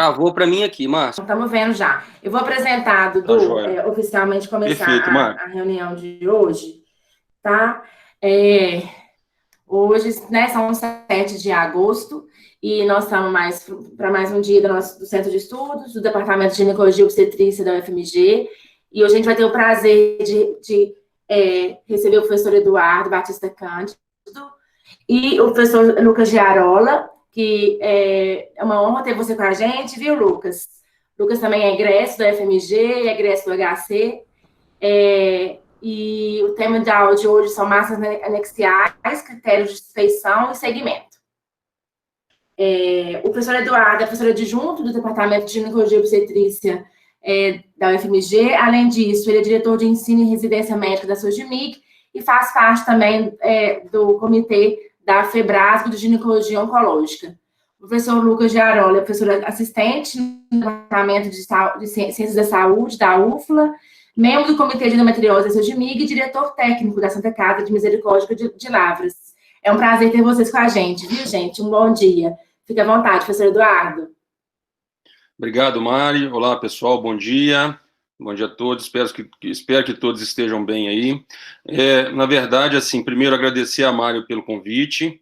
Travou para mim aqui, Márcio. Estamos vendo já. Eu vou apresentar, Dudu, oficialmente começar Perfeito, a reunião de hoje, tá? Hoje, né, são 7 de agosto e nós estamos para mais um dia do Centro de Estudos, do Departamento de Ginecologia e Obstetrícia da UFMG. E hoje a gente vai ter o prazer de receber o professor Eduardo Batista Cândido e o professor Lucas Giarola, que é uma honra ter você com a gente, viu, Lucas? Lucas também é egresso da UFMG, é egresso do HC, e o tema da aula de hoje são massas anexiais, critérios de suspeição e segmento. O professor Eduardo é professor adjunto do Departamento de Ginecologia e Obstetrícia da UFMG. Além disso, ele é diretor de ensino e residência médica da SOGMIC e faz parte também do comitê da FEBRASG de Ginecologia Oncológica. O professor Lucas Giarola é professor assistente no Departamento de Ciências da Saúde da UFLA, membro do Comitê de Endometriose da SOGMIG e diretor técnico da Santa Casa de Misericórdia de Lavras. É um prazer ter vocês com a gente, viu, gente? Um bom dia. Fique à vontade, professor Eduardo. Obrigado, Mari. Olá, pessoal, bom dia. Bom dia a todos, espero que todos estejam bem aí. Na verdade, assim, primeiro agradecer a Mário pelo convite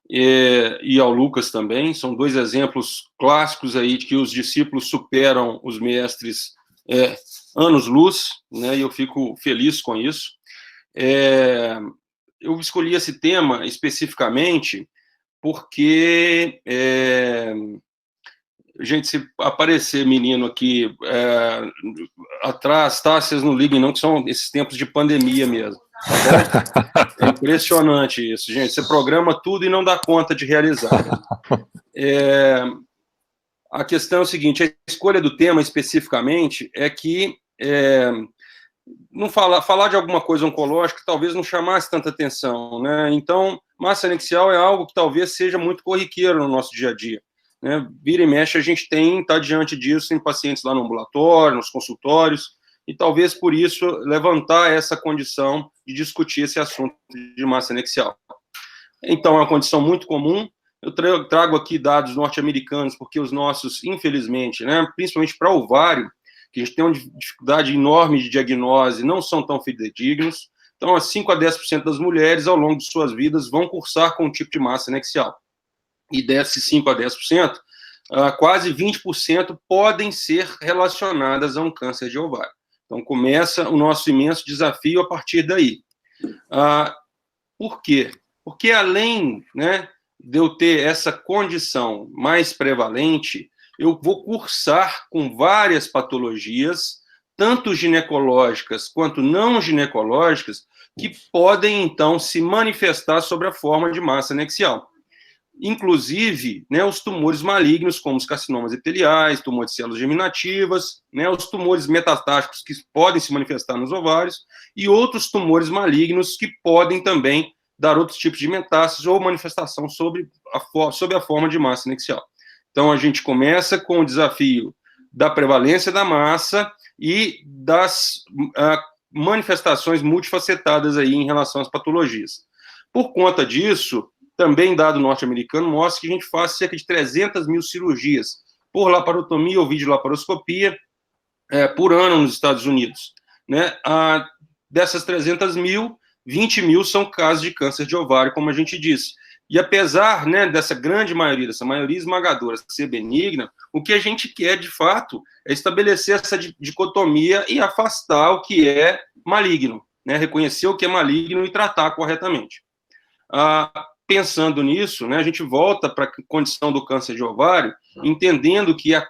e ao Lucas também. São dois exemplos clássicos aí de que os discípulos superam os mestres anos-luz, né, e eu fico feliz com isso. Eu escolhi esse tema especificamente porque... gente, se aparecer menino aqui atrás, tá? Vocês não liguem não, que são esses tempos de pandemia mesmo. Tá bom? É impressionante isso, gente. Você programa tudo e não dá conta de realizar. A questão é o seguinte, a escolha do tema especificamente é que não falar de alguma coisa oncológica talvez não chamasse tanta atenção, né? Então, massa anexial é algo que talvez seja muito corriqueiro no nosso dia a dia. Né? Vira e mexe, a gente está diante disso em pacientes lá no ambulatório, nos consultórios, e talvez por isso levantar essa condição de discutir esse assunto de massa anexial. Então, é uma condição muito comum. Eu trago aqui dados norte-americanos, porque os nossos, infelizmente, né, principalmente para ovário, que a gente tem uma dificuldade enorme de diagnose, não são tão fidedignos. Então, 5 a 10% das mulheres, ao longo de suas vidas, vão cursar com um tipo de massa anexial. E desses 5 a 10%, quase 20% podem ser relacionadas a um câncer de ovário. Então, começa o nosso imenso desafio a partir daí. Por quê? Porque além, né, de eu ter essa condição mais prevalente, eu vou cursar com várias patologias, tanto ginecológicas quanto não ginecológicas, que podem, então, se manifestar sobre a forma de massa anexial. Inclusive, né, os tumores malignos, como os carcinomas epiteliais, tumores de células germinativas, né, os tumores metastáticos que podem se manifestar nos ovários, e outros tumores malignos que podem também dar outros tipos de metástases ou manifestação sobre a forma de massa anexial. Então, a gente começa com o desafio da prevalência da massa e das manifestações multifacetadas aí em relação às patologias. Por conta disso, também dado norte-americano, mostra que a gente faz cerca de 300 mil cirurgias por laparotomia ou videolaparoscopia por ano nos Estados Unidos. Né? Dessas 300 mil, 20 mil são casos de câncer de ovário, como a gente disse. E apesar, né, dessa grande maioria, dessa maioria esmagadora ser benigna, o que a gente quer, de fato, é estabelecer essa dicotomia e afastar o que é maligno, né? Reconhecer o que é maligno e tratar corretamente. Pensando nisso, né, a gente volta para a condição do câncer de ovário, entendendo que a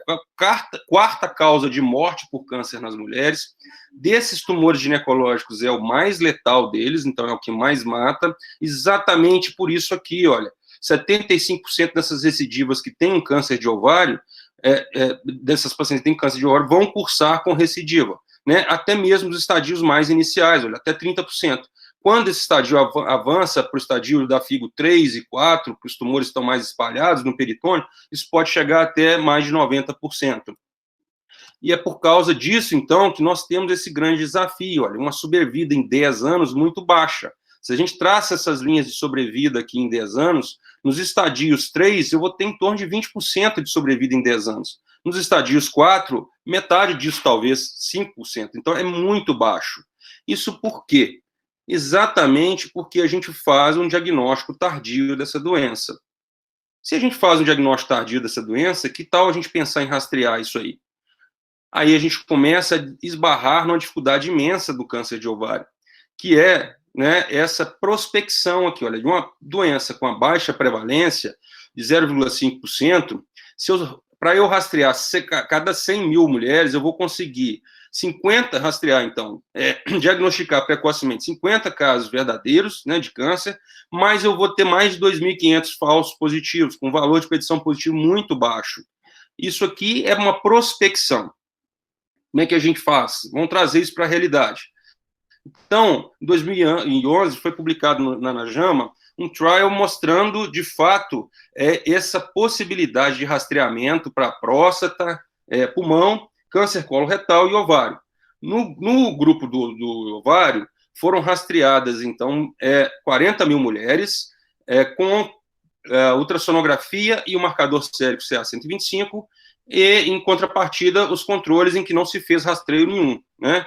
quarta causa de morte por câncer nas mulheres, desses tumores ginecológicos é o mais letal deles, então é o que mais mata, exatamente por isso aqui, olha, 75% dessas recidivas que têm um câncer de ovário, dessas pacientes que têm câncer de ovário, vão cursar com recidiva, né, até mesmo os estadios mais iniciais, olha, até 30%. Quando esse estadio avança para o estadio da FIGO 3 e 4, que os tumores estão mais espalhados no peritônio, isso pode chegar até mais de 90%. E é por causa disso, então, que nós temos esse grande desafio, olha, uma sobrevida em 10 anos muito baixa. Se a gente traça essas linhas de sobrevida aqui em 10 anos, Nos estadios 3, eu vou ter em torno de 20% de sobrevida em 10 anos. Nos estadios 4, metade disso, talvez 5%. Então, é muito baixo. Isso por quê? Exatamente porque a gente faz um diagnóstico tardio dessa doença. Se a gente faz um diagnóstico tardio dessa doença, que tal a gente pensar em rastrear isso aí? Aí a gente começa a esbarrar numa dificuldade imensa do câncer de ovário, que é, né, essa prospecção aqui, olha, de uma doença com a baixa prevalência de 0,5%, para eu rastrear cada 100 mil mulheres, eu vou conseguir rastrear, então, diagnosticar precocemente 50 casos verdadeiros, né, de câncer, mas eu vou ter mais de 2.500 falsos positivos, com valor de predição positivo muito baixo. Isso aqui é uma prospecção. Como é que a gente faz? Vamos trazer isso para a realidade. Então, em 2011, foi publicado na JAMA um trial mostrando, de fato, essa possibilidade de rastreamento para próstata, pulmão, câncer coloretal e ovário. No grupo do ovário, foram rastreadas, então, 40 mil mulheres com ultrassonografia e o marcador sérico CA-125, e, em contrapartida, os controles em que não se fez rastreio nenhum, né?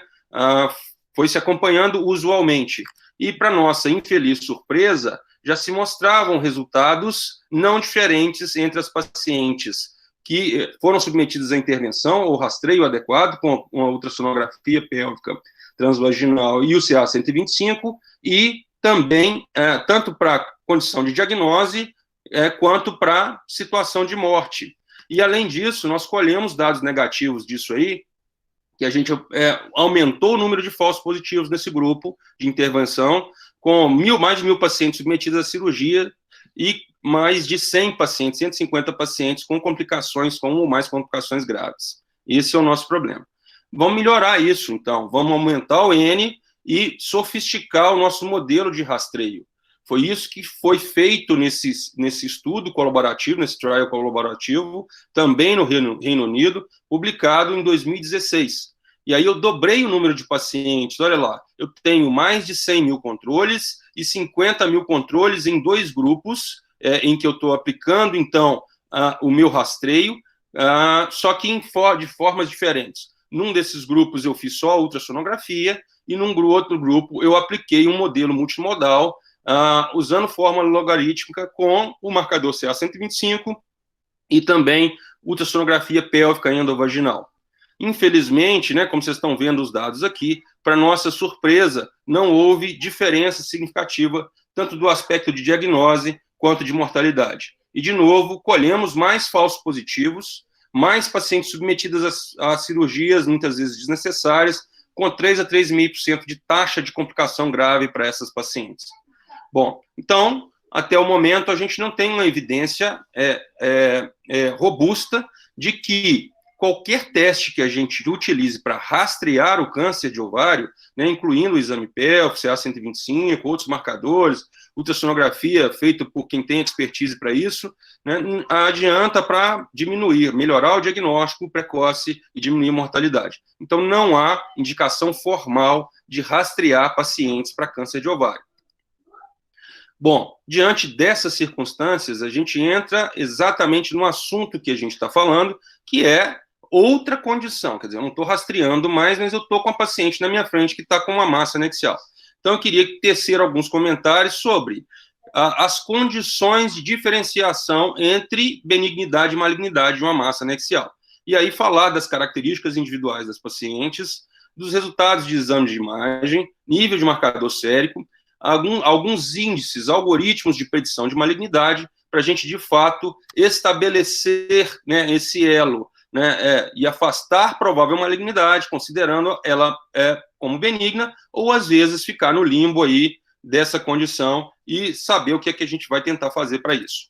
Foi se acompanhando usualmente. E, para nossa infeliz surpresa, já se mostravam resultados não diferentes entre as pacientes que foram submetidas à intervenção ou rastreio adequado com a ultrassonografia pélvica transvaginal e o CA-125, e também, tanto para condição de diagnose, quanto para situação de morte. E, além disso, nós colhemos dados negativos disso aí, que a gente aumentou o número de falsos positivos nesse grupo de intervenção, com mais de 1.000 pacientes submetidos à cirurgia e mais de 100 pacientes, 150 pacientes com complicações, com ou mais complicações graves. Esse é o nosso problema. Vamos melhorar isso, então. Vamos aumentar o N e sofisticar o nosso modelo de rastreio. Foi isso que foi feito nesse estudo colaborativo, nesse trial colaborativo, também no Reino Unido, publicado em 2016. E aí eu dobrei o número de pacientes, olha lá, eu tenho mais de 100 mil controles e 50 mil controles em 2 grupos, em que eu estou aplicando, então, o meu rastreio, só que de formas diferentes. Num desses grupos eu fiz só a ultrassonografia, e num outro grupo eu apliquei um modelo multimodal, usando fórmula logarítmica com o marcador CA-125 e também ultrassonografia pélvica endovaginal. Infelizmente, né, como vocês estão vendo os dados aqui, para nossa surpresa, não houve diferença significativa, tanto do aspecto de diagnose quanto de mortalidade. E, de novo, colhemos mais falsos positivos, mais pacientes submetidas a cirurgias, muitas vezes desnecessárias, com 3 a 3,5% de taxa de complicação grave para essas pacientes. Bom, então, até o momento, a gente não tem uma evidência robusta de que qualquer teste que a gente utilize para rastrear o câncer de ovário, né, incluindo o exame pélvico, CA-125, outros marcadores, ultrassonografia feita por quem tem expertise para isso, né, adianta para melhorar o diagnóstico precoce e diminuir a mortalidade. Então, não há indicação formal de rastrear pacientes para câncer de ovário. Bom, diante dessas circunstâncias, a gente entra exatamente no assunto que a gente está falando, que é outra condição. Quer dizer, eu não estou rastreando mais, mas eu estou com a paciente na minha frente que está com uma massa anexial. Então, eu queria tecer alguns comentários sobre as condições de diferenciação entre benignidade e malignidade de uma massa anexial. E aí falar das características individuais das pacientes, dos resultados de exame de imagem, nível de marcador sérico, alguns índices, algoritmos de predição de malignidade, para a gente, de fato, estabelecer, né, esse elo, né, e afastar provável malignidade, considerando ela como benigna, ou, às vezes, ficar no limbo aí dessa condição e saber o que é que a gente vai tentar fazer para isso.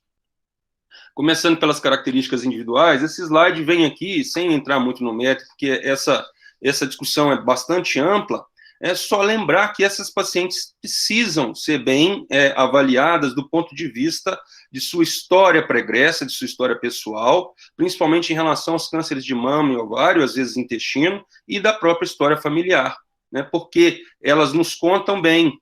Começando pelas características individuais, esse slide vem aqui, sem entrar muito no mérito, porque essa discussão é bastante ampla. É só lembrar que essas pacientes precisam ser bem avaliadas do ponto de vista de sua história pregressa, de sua história pessoal, principalmente em relação aos cânceres de mama e ovário, às vezes intestino, e da própria história familiar, né, porque elas nos contam bem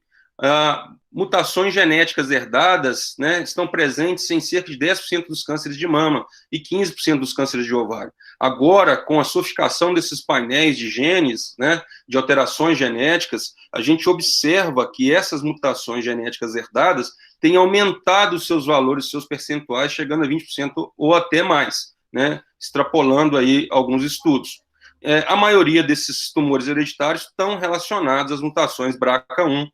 mutações genéticas herdadas, né, estão presentes em cerca de 10% dos cânceres de mama e 15% dos cânceres de ovário. Agora, com a sofisticação desses painéis de genes, né, de alterações genéticas, a gente observa que essas mutações genéticas herdadas têm aumentado os seus valores, seus percentuais, chegando a 20% ou até mais, né, extrapolando aí alguns estudos. A maioria desses tumores hereditários estão relacionados às mutações BRCA1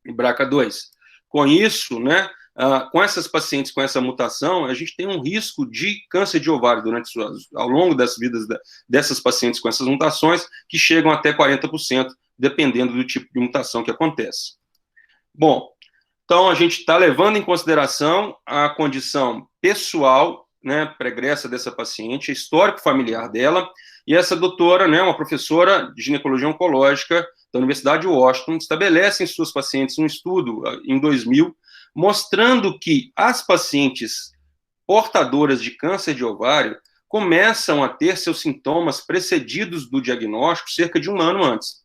e BRCA2. Com isso, né, com essas pacientes com essa mutação, a gente tem um risco de câncer de ovário ao longo das vidas dessas pacientes com essas mutações, que chegam até 40%, dependendo do tipo de mutação que acontece. Bom, então a gente está levando em consideração a condição pessoal, né, pregressa dessa paciente, histórico familiar dela, e essa doutora, né, uma professora de ginecologia oncológica da Universidade de Washington, estabelece em suas pacientes um estudo em 2000, mostrando que as pacientes portadoras de câncer de ovário começam a ter seus sintomas precedidos do diagnóstico cerca de 1 ano antes.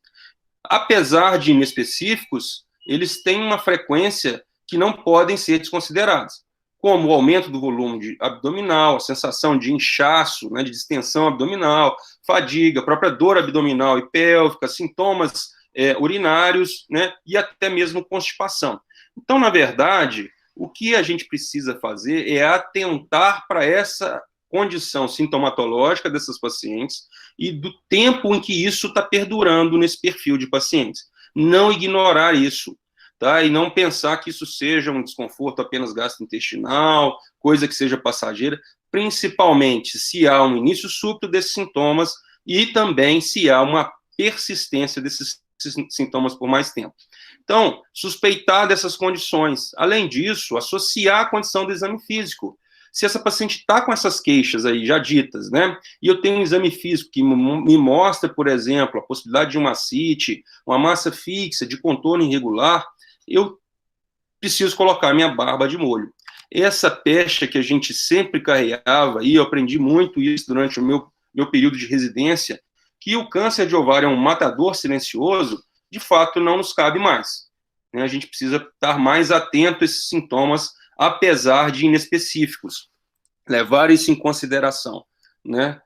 Apesar de inespecíficos, eles têm uma frequência que não podem ser desconsideradas, como o aumento do volume abdominal, a sensação de inchaço, né, de distensão abdominal, fadiga, própria dor abdominal e pélvica, sintomas urinários, né, e até mesmo constipação. Então, na verdade, o que a gente precisa fazer é atentar para essa condição sintomatológica dessas pacientes e do tempo em que isso está perdurando nesse perfil de pacientes. Não ignorar isso, tá? E não pensar que isso seja um desconforto apenas gastrointestinal, coisa que seja passageira, principalmente se há um início súbito desses sintomas e também se há uma persistência desses sintomas por mais tempo. Então, suspeitar dessas condições. Além disso, associar a condição do exame físico. Se essa paciente está com essas queixas aí já ditas, né, e eu tenho um exame físico que me mostra, por exemplo, a possibilidade de uma ascite, uma massa fixa, de contorno irregular, eu preciso colocar minha barba de molho. Essa pecha que a gente sempre carregava, e eu aprendi muito isso durante o meu período de residência, que o câncer de ovário é um matador silencioso, de fato não nos cabe mais. A gente precisa estar mais atento a esses sintomas, apesar de inespecíficos. Levar isso em consideração, né?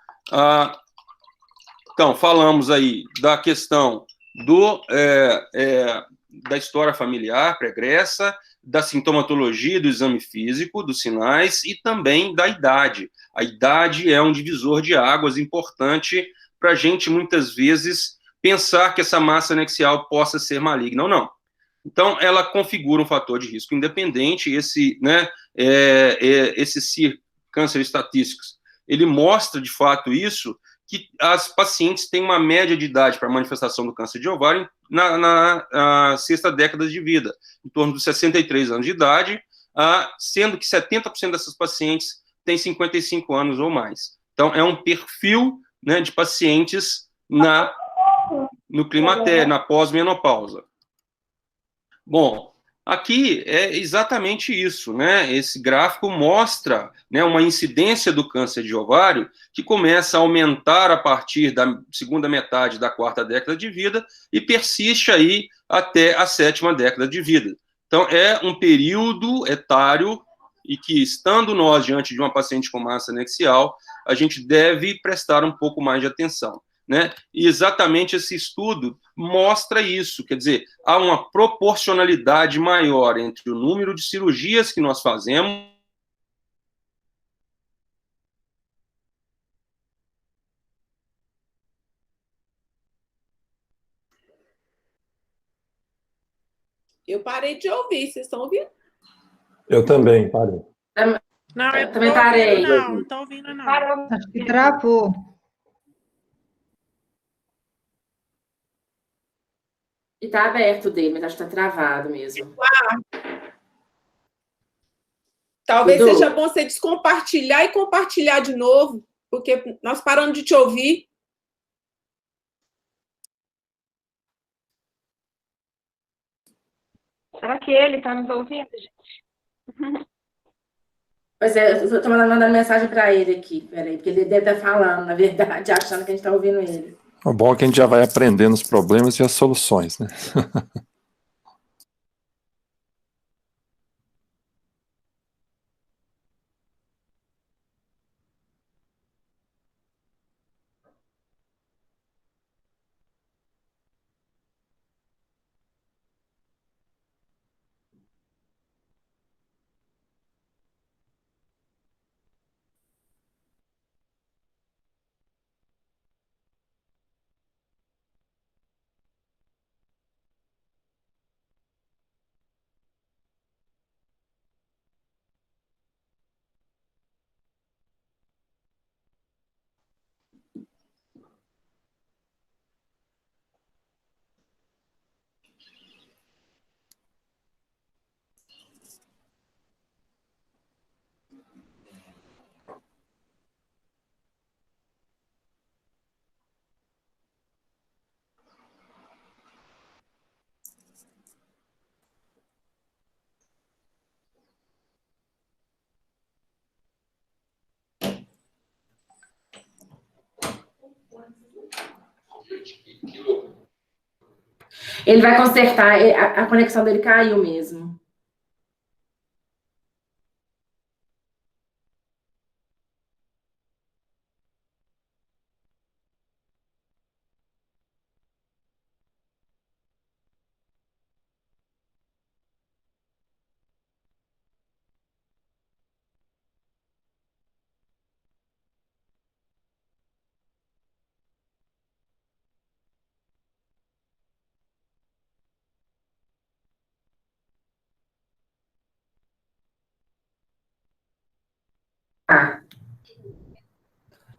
Então, falamos aí da questão da história familiar pregressa, da sintomatologia do exame físico, dos sinais e também da idade. A idade é um divisor de águas importante para a gente, muitas vezes, pensar que essa massa anexial possa ser maligna ou não. Então, ela configura um fator de risco independente, esse câncer estatísticos, ele mostra, de fato, isso, que as pacientes têm uma média de idade para manifestação do câncer de ovário na sexta década de vida, em torno dos 63 anos de idade, sendo que 70% dessas pacientes têm 55 anos ou mais. Então, é um perfil, né, de pacientes no climatério, na pós-menopausa. Bom, aqui é exatamente isso, né? Esse gráfico mostra, né, uma incidência do câncer de ovário que começa a aumentar a partir da segunda metade da quarta década de vida e persiste aí até a sétima década de vida. Então, é um período etário e que, estando nós diante de uma paciente com massa anexial, a gente deve prestar um pouco mais de atenção, né? E exatamente esse estudo mostra isso, quer dizer, há uma proporcionalidade maior entre o número de cirurgias que nós fazemos. Eu parei de ouvir, vocês estão ouvindo? Eu também, parei. Não, eu também parei. Não estou ouvindo, não. Acho que travou. E está aberto dele, mas acho que está travado mesmo. Talvez Edu, seja bom você descompartilhar e compartilhar de novo, porque nós paramos de te ouvir. Será que ele está nos ouvindo, gente? Pois é, eu estou mandando mensagem para ele aqui, peraí, porque ele deve estar falando, na verdade, achando que a gente está ouvindo ele. O bom é que a gente já vai aprendendo os problemas e as soluções, né? Ele vai consertar, a conexão dele caiu mesmo. Ah.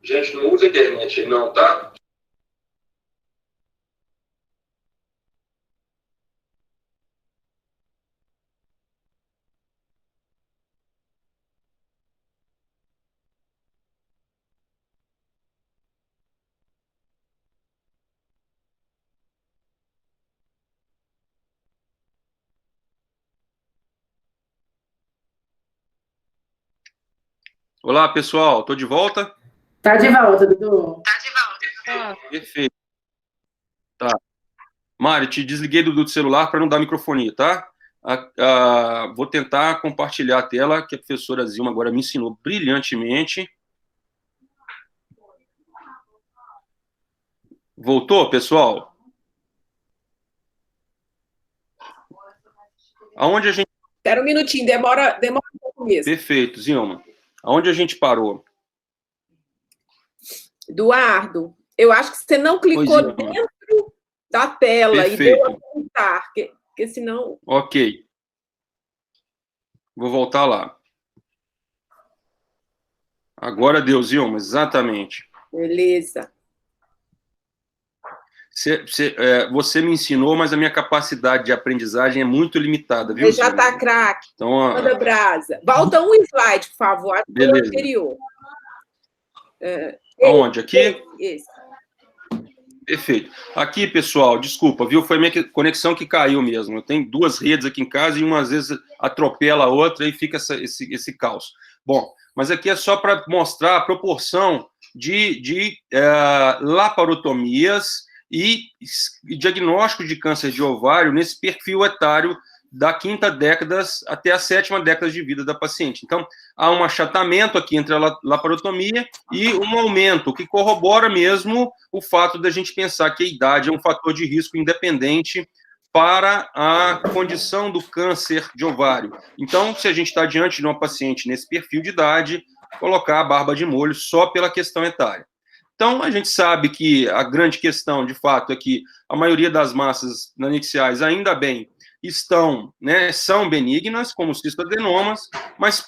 Gente, não usa a internet aí não, tá? Olá, pessoal. Estou de volta? Tá de volta, Dudu. Perfeito. Tá. Mário, te desliguei do celular para não dar microfonia, tá? Vou tentar compartilhar a tela, que a professora Zilma agora me ensinou brilhantemente. Voltou, pessoal? Aonde a gente... Espera um minutinho, demora um pouco mesmo. Perfeito, Zilma. Aonde a gente parou? Eduardo, eu acho que você não clicou dentro da tela. Perfeito. E deu a voltar, porque senão... Ok. Vou voltar lá. Agora deu, Zilma, exatamente. Beleza. Você me ensinou, mas a minha capacidade de aprendizagem é muito limitada, viu? Você já está craque. Então, manda brasa. Volta um slide, por favor. Beleza. Anterior. Aonde? Aqui? Esse. Perfeito. Aqui, pessoal, desculpa, viu? Foi a minha conexão que caiu mesmo. Eu tenho duas redes aqui em casa e uma às vezes atropela a outra e fica esse caos. Bom, mas aqui é só para mostrar a proporção de laparotomias e diagnóstico de câncer de ovário nesse perfil etário da 5ª década até a 7ª década de vida da paciente. Então, há um achatamento aqui entre a laparotomia e um aumento, que corrobora mesmo o fato da gente pensar que a idade é um fator de risco independente para a condição do câncer de ovário. Então, se a gente está diante de uma paciente nesse perfil de idade, colocar a barba de molho só pela questão etária. Então, a gente sabe que a grande questão, de fato, é que a maioria das massas anexiais, ainda bem, são benignas, como os cistadenomas, mas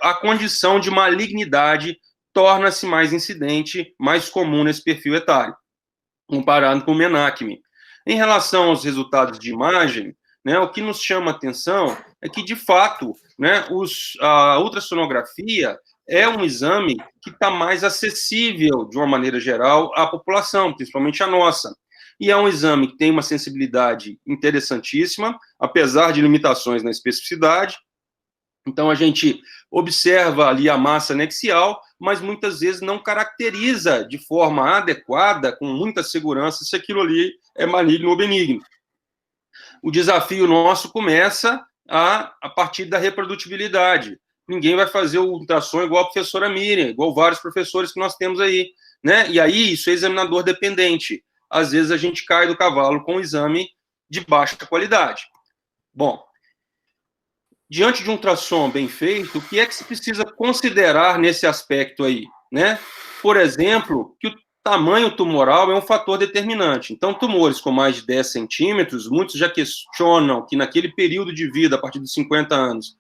a condição de malignidade torna-se mais incidente, mais comum nesse perfil etário, comparado com o menacme. Em relação aos resultados de imagem, o que nos chama a atenção é que, de fato, a ultrassonografia é um exame que está mais acessível, de uma maneira geral, à população, principalmente a nossa. E é um exame que tem uma sensibilidade interessantíssima, apesar de limitações na especificidade. Então, a gente observa ali a massa anexial, mas muitas vezes não caracteriza de forma adequada, com muita segurança, se aquilo ali é maligno ou benigno. O desafio nosso começa a partir da reprodutibilidade. Ninguém vai fazer o ultrassom igual a professora Miriam, igual vários professores que nós temos aí, E aí, isso é examinador dependente. Às vezes, a gente cai do cavalo com um exame de baixa qualidade. Bom, diante de um ultrassom bem feito, o que é que se precisa considerar nesse aspecto aí, Por exemplo, que o tamanho tumoral é um fator determinante. Então, tumores com mais de 10 centímetros, muitos já questionam que naquele período de vida, a partir dos 50 anos,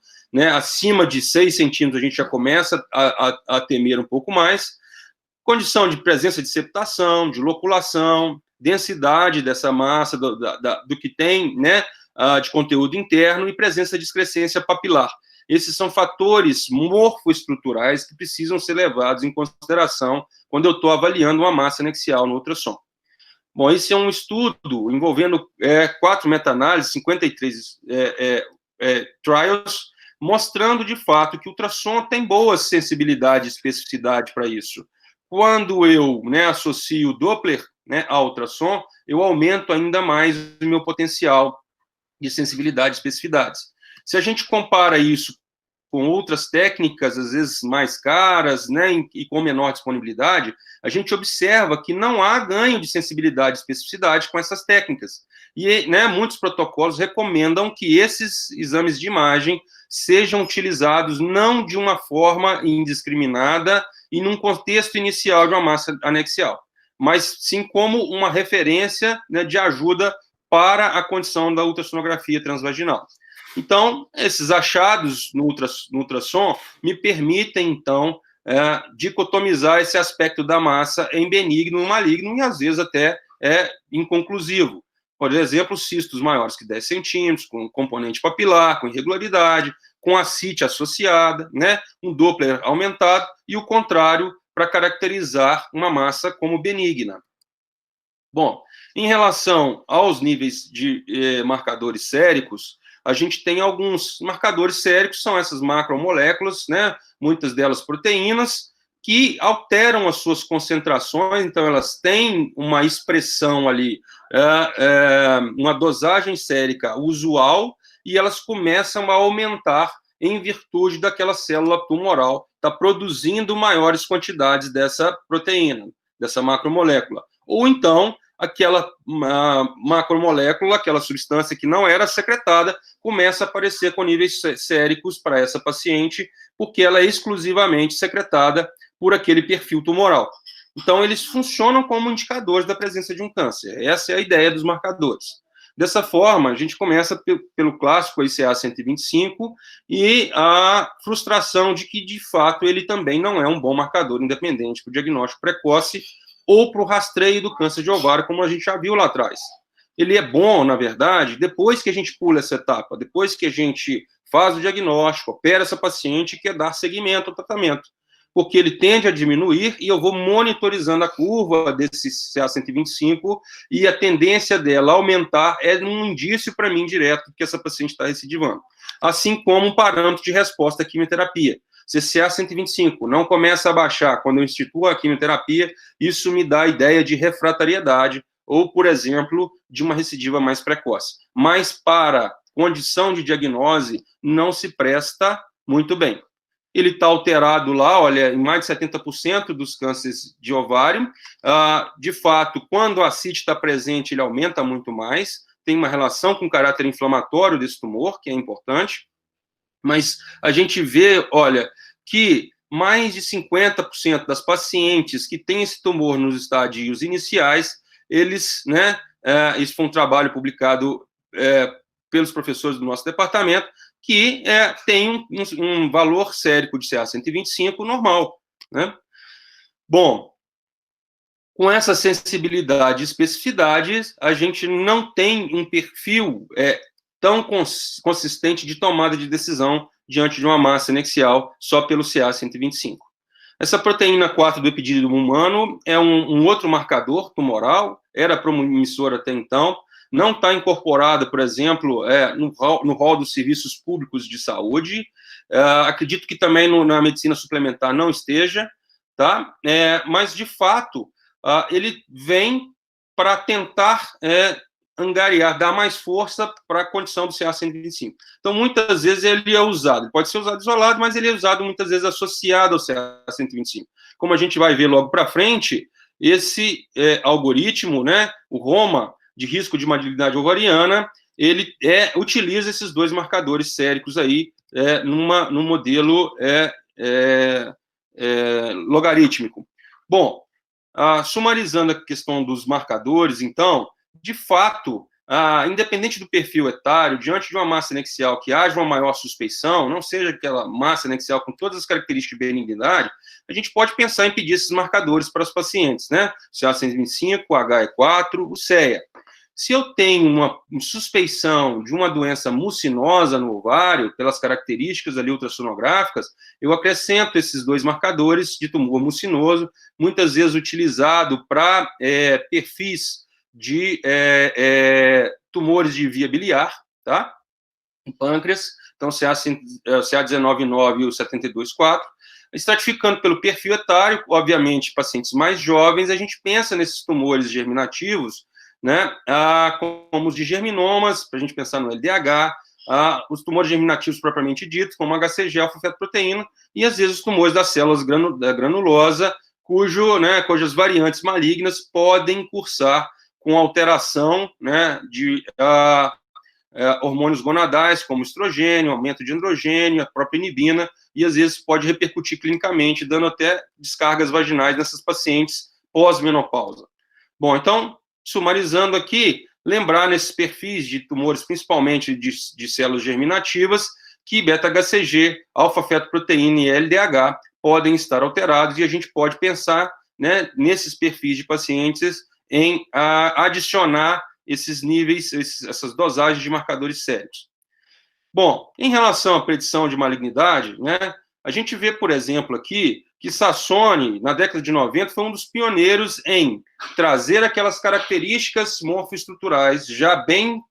acima de 6 centímetros, a gente já começa a temer um pouco mais. Condição de presença de septação, de loculação, densidade dessa massa, do que tem, de conteúdo interno, e presença de excrescência papilar. Esses são fatores morfoestruturais que precisam ser levados em consideração quando eu estou avaliando uma massa anexial no ultrassom. Bom, esse é um estudo envolvendo 4 meta-análises, 53 trials, mostrando, de fato, que o ultrassom tem boa sensibilidade e especificidade para isso. quando eu, né, associo o Doppler, né, ao ultrassom, eu aumento ainda mais o meu potencial de sensibilidade e especificidades. Se a gente compara isso com outras técnicas, às vezes mais caras, né, e com menor disponibilidade, a gente observa que não há ganho de sensibilidade e especificidade com essas técnicas. E, né, muitos protocolos recomendam que esses exames de imagem sejam utilizados não de uma forma indiscriminada e num contexto inicial de uma massa anexial, mas sim como uma referência, né, de ajuda para a condição da ultrassonografia transvaginal. Então, esses achados no ultrassom me permitem, então, dicotomizar esse aspecto da massa em benigno e maligno, e às vezes até inconclusivo. Por exemplo, cistos maiores que 10 centímetros, com componente papilar, com irregularidade, com ascite associada, né, um Doppler aumentado, e o contrário, para caracterizar uma massa como benigna. Bom, em relação aos níveis de marcadores séricos, a gente tem alguns marcadores séricos, são essas macromoléculas, né, muitas delas proteínas, que alteram as suas concentrações, então elas têm uma expressão ali, uma dosagem sérica usual, e elas começam a aumentar em virtude daquela célula tumoral estar produzindo maiores quantidades dessa proteína, dessa macromolécula. Ou então, aquela macromolécula, aquela substância que não era secretada, começa a aparecer com níveis séricos para essa paciente, porque ela é exclusivamente secretada por aquele perfil tumoral. Então, eles funcionam como indicadores da presença de um câncer. Essa é a ideia dos marcadores. Dessa forma, a gente começa pelo clássico ICA 125 e a frustração de que, de fato, ele também não é um bom marcador independente para o diagnóstico precoce ou para o rastreio do câncer de ovário, como a gente já viu lá atrás. Ele é bom, na verdade, depois que a gente pula essa etapa, depois que a gente faz o diagnóstico, opera essa paciente e quer dar seguimento ao tratamento, porque ele tende a diminuir e eu vou monitorizando a curva desse CA125 e a tendência dela a aumentar é um indício para mim direto que essa paciente está recidivando. Assim como um parâmetro de resposta à quimioterapia. Se CA125 não começa a baixar quando eu instituo a quimioterapia, isso me dá a ideia de refratariedade ou, por exemplo, de uma recidiva mais precoce. Mas para condição de diagnose não se presta muito bem. Ele está alterado lá, olha, em mais de 70% dos cânceres de ovário. De fato, quando a ascite está presente, ele aumenta muito mais. Tem uma relação com o caráter inflamatório desse tumor, que é importante. Mas a gente vê, olha, que mais de 50% das pacientes que têm esse tumor nos estadios iniciais, eles, né, isso foi um trabalho publicado pelos professores do nosso departamento, que tem um valor sérico de CA125 normal, né? Bom, com essa sensibilidade e especificidade, a gente não tem um perfil tão consistente de tomada de decisão diante de uma massa anexial só pelo CA125. Essa proteína 4 do epidídimo humano é um outro marcador tumoral, era promissor até então, não está incorporada, por exemplo, no rol dos serviços públicos de saúde, acredito que também na medicina suplementar não esteja, tá? Mas, de fato, ele vem para tentar angariar, dar mais força para a condição do CA125. Então, muitas vezes ele é usado, pode ser usado isolado, mas ele é usado muitas vezes associado ao CA125. Como a gente vai ver logo para frente, esse algoritmo, né, o ROMA, de risco de malignidade ovariana, ele utiliza esses dois marcadores séricos aí num modelo logarítmico. Bom, sumarizando a questão dos marcadores, então, de fato, independente do perfil etário, diante de uma massa anexial que haja uma maior suspeição, não seja aquela massa anexial com todas as características de benignidade, a gente pode pensar em pedir esses marcadores para os pacientes, né? CA125, HE4, o CEA. Se eu tenho uma suspeição de uma doença mucinosa no ovário, pelas características ali ultrassonográficas, eu acrescento esses dois marcadores de tumor mucinoso, muitas vezes utilizado para perfis de tumores de via biliar, tá? Em pâncreas, então CA19,9 e o 72,4. Estratificando pelo perfil etário, obviamente, pacientes mais jovens, a gente pensa nesses tumores germinativos, né, como os de germinomas, para a gente pensar no LDH, os tumores germinativos propriamente ditos, como HCG, alfa-fetoproteína, e às vezes os tumores das células da granulosa, cujas variantes malignas podem cursar com alteração, né, de hormônios gonadais, como estrogênio, aumento de androgênio, a própria inibina, e às vezes pode repercutir clinicamente, dando até descargas vaginais nessas pacientes pós-menopausa. Bom, então, sumarizando aqui, lembrar nesses perfis de tumores, principalmente de células germinativas, que beta-HCG, alfa-fetoproteína e LDH podem estar alterados, e a gente pode pensar, né, nesses perfis de pacientes em adicionar esses níveis, essas dosagens de marcadores sérios. Bom, em relação à predição de malignidade, né, a gente vê, por exemplo, aqui, que Sassone, na década de 90, foi um dos pioneiros em trazer aquelas características morfoestruturais já bem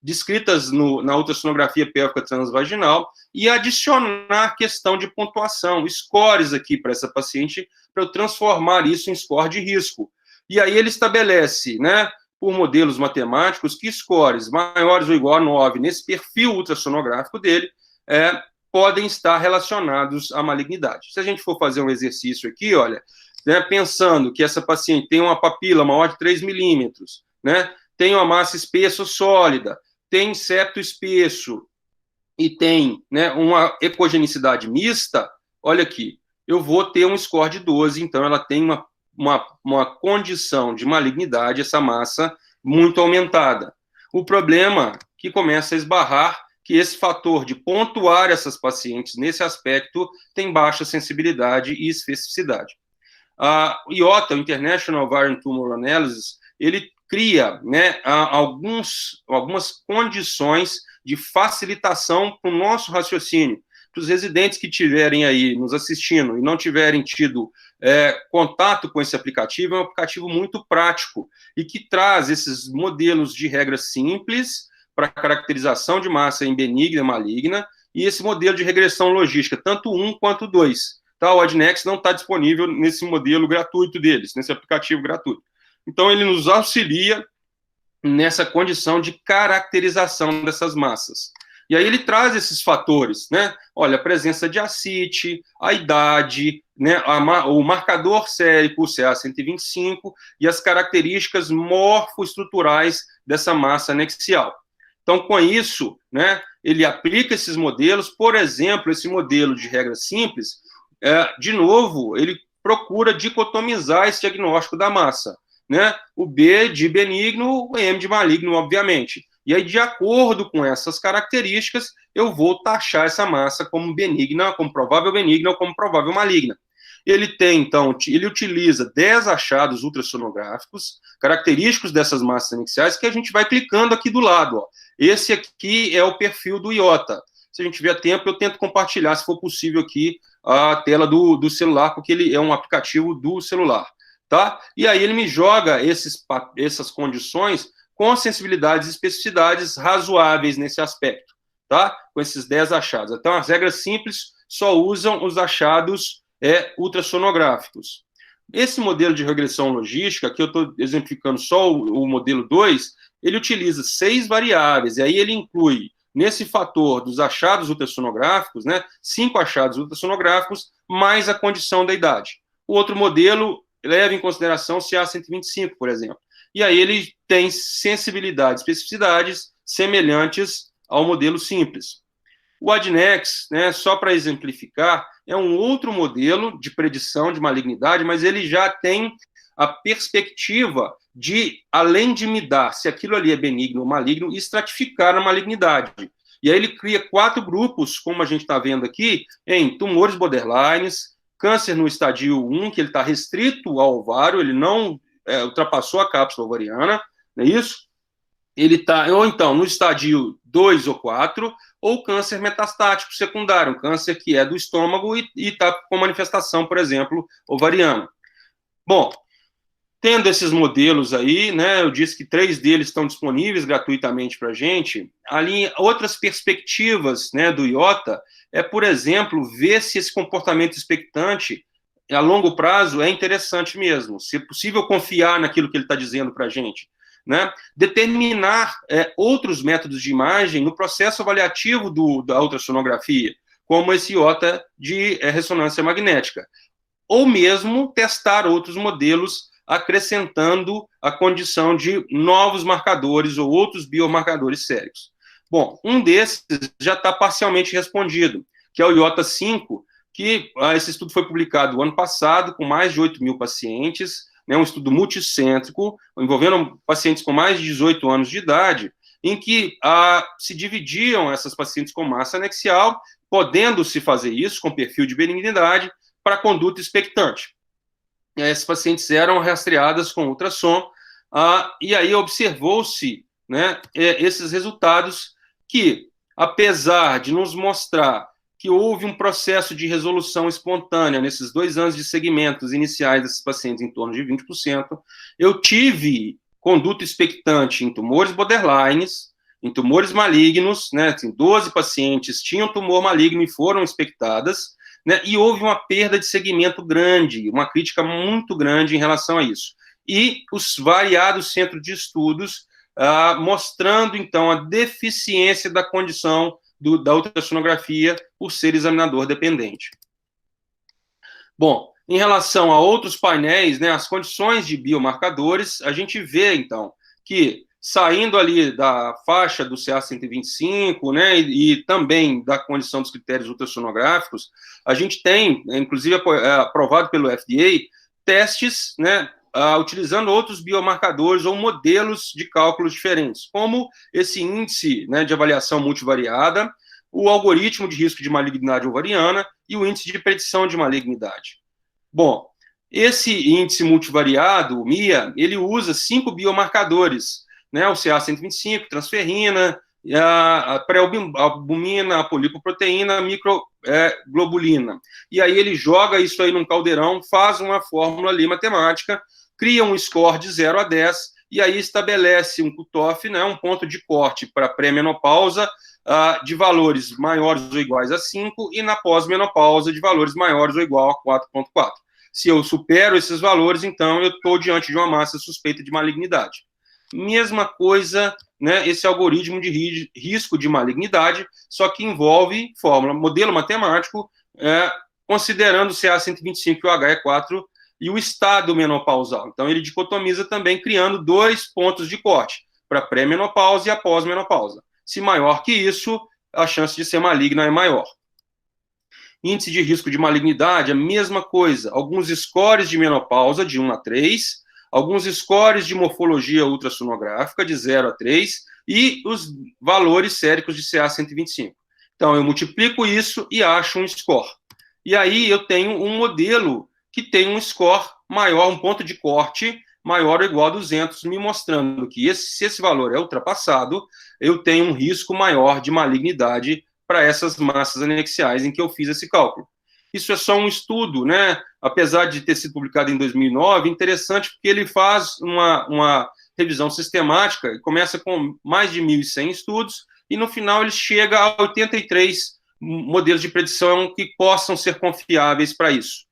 descritas na ultrassonografia pélvica transvaginal e adicionar questão de pontuação, scores aqui para essa paciente, para eu transformar isso em score de risco. E aí ele estabelece, né, por modelos matemáticos, que scores maiores ou igual a 9 nesse perfil ultrassonográfico dele podem estar relacionados à malignidade. Se a gente for fazer um exercício aqui, olha, né, pensando que essa paciente tem uma papila maior de 3 milímetros, né, tem uma massa espessa ou sólida, tem septo espesso e tem, né, uma ecogenicidade mista, olha aqui, eu vou ter um score de 12, então ela tem uma condição de malignidade, essa massa muito aumentada. O problema que começa a esbarrar que esse fator de pontuar essas pacientes nesse aspecto tem baixa sensibilidade e especificidade. O IOTA, o International Variant Tumor Analysis, ele cria, né, algumas condições de facilitação para o nosso raciocínio. Para os residentes que estiverem aí nos assistindo e não tiverem tido contato com esse aplicativo, é um aplicativo muito prático e que traz esses modelos de regras simples para caracterização de massa em benigna e maligna, e esse modelo de regressão logística, tanto 1 quanto 2. Tá? O Adnex não está disponível nesse modelo gratuito deles, nesse aplicativo gratuito. Então, ele nos auxilia nessa condição de caracterização dessas massas. E aí ele traz esses fatores, né? Olha, a presença de ascite, a idade, né? O marcador sérico, o CA125, e as características morfoestruturais dessa massa anexial. Então, com isso, né, ele aplica esses modelos, por exemplo, esse modelo de regra simples, de novo, ele procura dicotomizar esse diagnóstico da massa, né? O B de benigno, o M de maligno, obviamente. E aí, de acordo com essas características, eu vou taxar essa massa como benigna, como provável benigna ou como provável maligna. Ele tem, então, ele utiliza 10 achados ultrassonográficos, característicos dessas massas anexiais, que a gente vai clicando aqui do lado, ó. Esse aqui é o perfil do IOTA. Se a gente tiver tempo, eu tento compartilhar, se for possível, aqui a tela do celular, porque ele é um aplicativo do celular, tá? E aí ele me joga essas condições com sensibilidades e especificidades razoáveis nesse aspecto, tá? Com esses 10 achados. Então, as regras simples só usam os achados ultrassonográficos. Esse modelo de regressão logística, que eu estou exemplificando só o modelo 2, ele utiliza 6 variáveis, e aí ele inclui, nesse fator dos achados ultrassonográficos, né, 5 achados ultrassonográficos, mais a condição da idade. O outro modelo leva em consideração CA125, por exemplo. E aí ele tem sensibilidades, especificidades semelhantes ao modelo simples. O Adnex, né, só para exemplificar, é um outro modelo de predição de malignidade, mas ele já tem a perspectiva de, além de me dar se aquilo ali é benigno ou maligno, estratificar a malignidade. E aí ele cria 4 grupos, como a gente está vendo aqui, em tumores borderlines, câncer no estadio 1, que ele está restrito ao ovário, ele não ultrapassou a cápsula ovariana, não é isso? Ele está, ou então, no estadio 2 ou 4, ou câncer metastático secundário, um câncer que é do estômago e está com manifestação, por exemplo, ovariana. Bom, Tendo esses modelos aí, né, eu disse que 3 deles estão disponíveis gratuitamente para a gente, ali outras perspectivas, né, do IOTA é, por exemplo, ver se esse comportamento expectante a longo prazo é interessante mesmo, se é possível confiar naquilo que ele está dizendo para a gente, né? Determinar outros métodos de imagem no processo avaliativo da ultrassonografia, como esse IOTA de ressonância magnética, ou mesmo testar outros modelos acrescentando a condição de novos marcadores ou outros biomarcadores séricos. Bom, um desses já está parcialmente respondido, que é o IOTA 5, que esse estudo foi publicado o ano passado, com mais de 8 mil pacientes, né, um estudo multicêntrico, envolvendo pacientes com mais de 18 anos de idade, em que se dividiam essas pacientes com massa anexial, podendo-se fazer isso com perfil de benignidade para conduta expectante. Essas pacientes eram rastreadas com ultrassom, e aí observou-se, né, esses resultados que, apesar de nos mostrar que houve um processo de resolução espontânea nesses 2 anos de segmentos iniciais desses pacientes, em torno de 20%, eu tive conduta expectante em tumores borderlines, em tumores malignos, né, assim, 12 pacientes tinham tumor maligno e foram expectadas, né, e houve uma perda de segmento grande, uma crítica muito grande em relação a isso. E os variados centros de estudos mostrando, então, a deficiência da condição da ultrassonografia por ser examinador dependente. Bom, em relação a outros painéis, né, as condições de biomarcadores, a gente vê, então, que saindo ali da faixa do CA-125, né, e também da condição dos critérios ultrassonográficos, a gente tem, inclusive aprovado pelo FDA, testes, né, utilizando outros biomarcadores ou modelos de cálculos diferentes, como esse índice, né, de avaliação multivariada, o algoritmo de risco de malignidade ovariana e o índice de predição de malignidade. Bom, esse índice multivariado, o MIA, ele usa 5 biomarcadores, né, o CA-125, transferrina, a pré-albumina, a polipoproteína, a microglobulina. E aí ele joga isso aí num caldeirão, faz uma fórmula ali matemática, cria um score de 0 a 10, e aí estabelece um cutoff, né, um ponto de corte para pré-menopausa, de valores maiores ou iguais a 5, e na pós-menopausa de valores maiores ou igual a 4,4. Se eu supero esses valores, então eu estou diante de uma massa suspeita de malignidade. Mesma coisa, né, esse algoritmo de risco de malignidade, só que envolve fórmula, modelo matemático, considerando o CA-125 e o HE4 e o estado menopausal. Então, ele dicotomiza também, criando 2 pontos de corte, para pré-menopausa e a pós-menopausa. Se maior que isso, a chance de ser maligna é maior. Índice de risco de malignidade, a mesma coisa. Alguns scores de menopausa, de 1 a 3, alguns scores de morfologia ultrassonográfica, de 0 a 3, e os valores séricos de CA-125. Então, eu multiplico isso e acho um score. E aí eu tenho um modelo que tem um score maior, um ponto de corte maior ou igual a 200, me mostrando que se esse valor é ultrapassado, eu tenho um risco maior de malignidade para essas massas anexiais em que eu fiz esse cálculo. Isso é só um estudo, né? Apesar de ter sido publicado em 2009, interessante porque ele faz uma revisão sistemática, e começa com mais de 1.100 estudos, e no final ele chega a 83 modelos de predição que possam ser confiáveis para isso.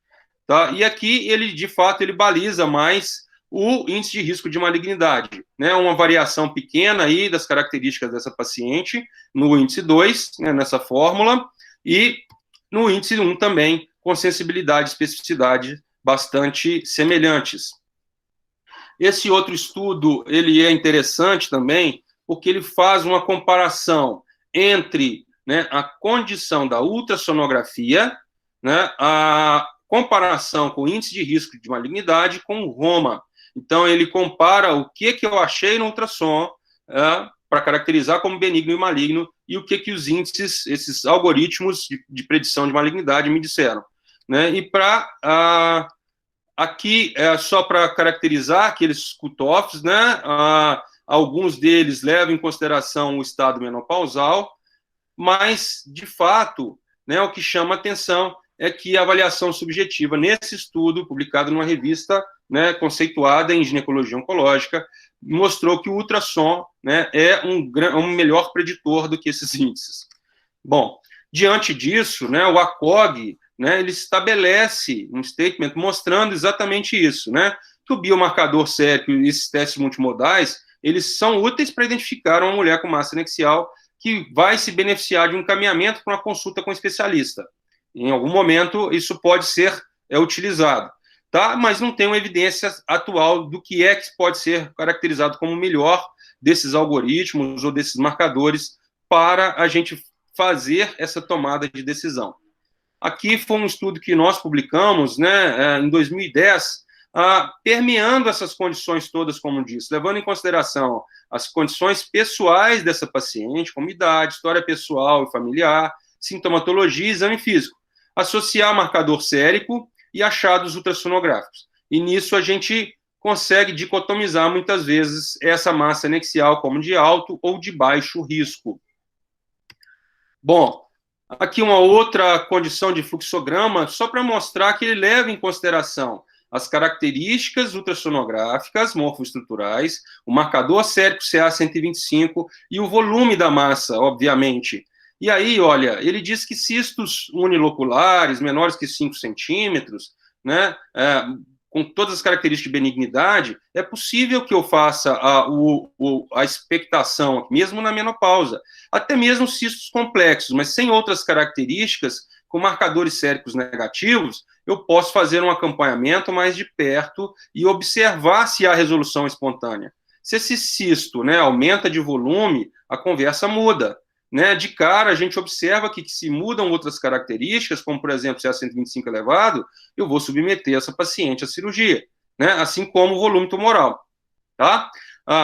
Tá? E aqui, ele, de fato, ele baliza mais o índice de risco de malignidade, né? Uma variação pequena aí das características dessa paciente, no índice 2, né, nessa fórmula, e no índice 1 também, com sensibilidade e especificidade bastante semelhantes. Esse outro estudo, ele é interessante também, porque ele faz uma comparação entre, né, a condição da ultrassonografia, né, a comparação com o índice de risco de malignidade com o ROMA. Então, ele compara o que eu achei no ultrassom para caracterizar como benigno e maligno e o que os índices, esses algoritmos de predição de malignidade me disseram. Né? E aqui, só para caracterizar aqueles cutoffs, né? Alguns deles levam em consideração o estado menopausal, mas, de fato, né, o que chama atenção é que a avaliação subjetiva, nesse estudo, publicado numa revista né, conceituada em ginecologia oncológica, mostrou que o ultrassom, né, é um melhor preditor do que esses índices. Bom, diante disso, né, o ACOG, né, ele estabelece um statement mostrando exatamente isso, né, que o biomarcador sérico e esses testes multimodais, eles são úteis para identificar uma mulher com massa anexial que vai se beneficiar de um encaminhamento para uma consulta com um especialista. Em algum momento, isso pode ser utilizado, tá? Mas não tem uma evidência atual do que pode ser caracterizado como o melhor desses algoritmos ou desses marcadores para a gente fazer essa tomada de decisão. Aqui foi um estudo que nós publicamos, né, em 2010, permeando essas condições todas, como disse, levando em consideração as condições pessoais dessa paciente, como idade, história pessoal e familiar, sintomatologia e exame físico, associar marcador sérico e achados ultrassonográficos. E nisso a gente consegue dicotomizar muitas vezes essa massa anexial como de alto ou de baixo risco. Bom, aqui uma outra condição de fluxograma, só para mostrar que ele leva em consideração as características ultrassonográficas morfoestruturais, o marcador sérico CA125 e o volume da massa, obviamente. E aí, olha, ele diz que cistos uniloculares, menores que 5 centímetros, né, com todas as características de benignidade, é possível que eu faça a expectação, mesmo na menopausa, até mesmo cistos complexos, mas sem outras características, com marcadores séricos negativos, eu posso fazer um acompanhamento mais de perto e observar se há resolução espontânea. Se esse cisto, né, aumenta de volume, a conversa muda. Né? De cara, a gente observa que se mudam outras características, como, por exemplo, se é 125 elevado, eu vou submeter essa paciente à cirurgia, né? Assim como o volume tumoral. Tá?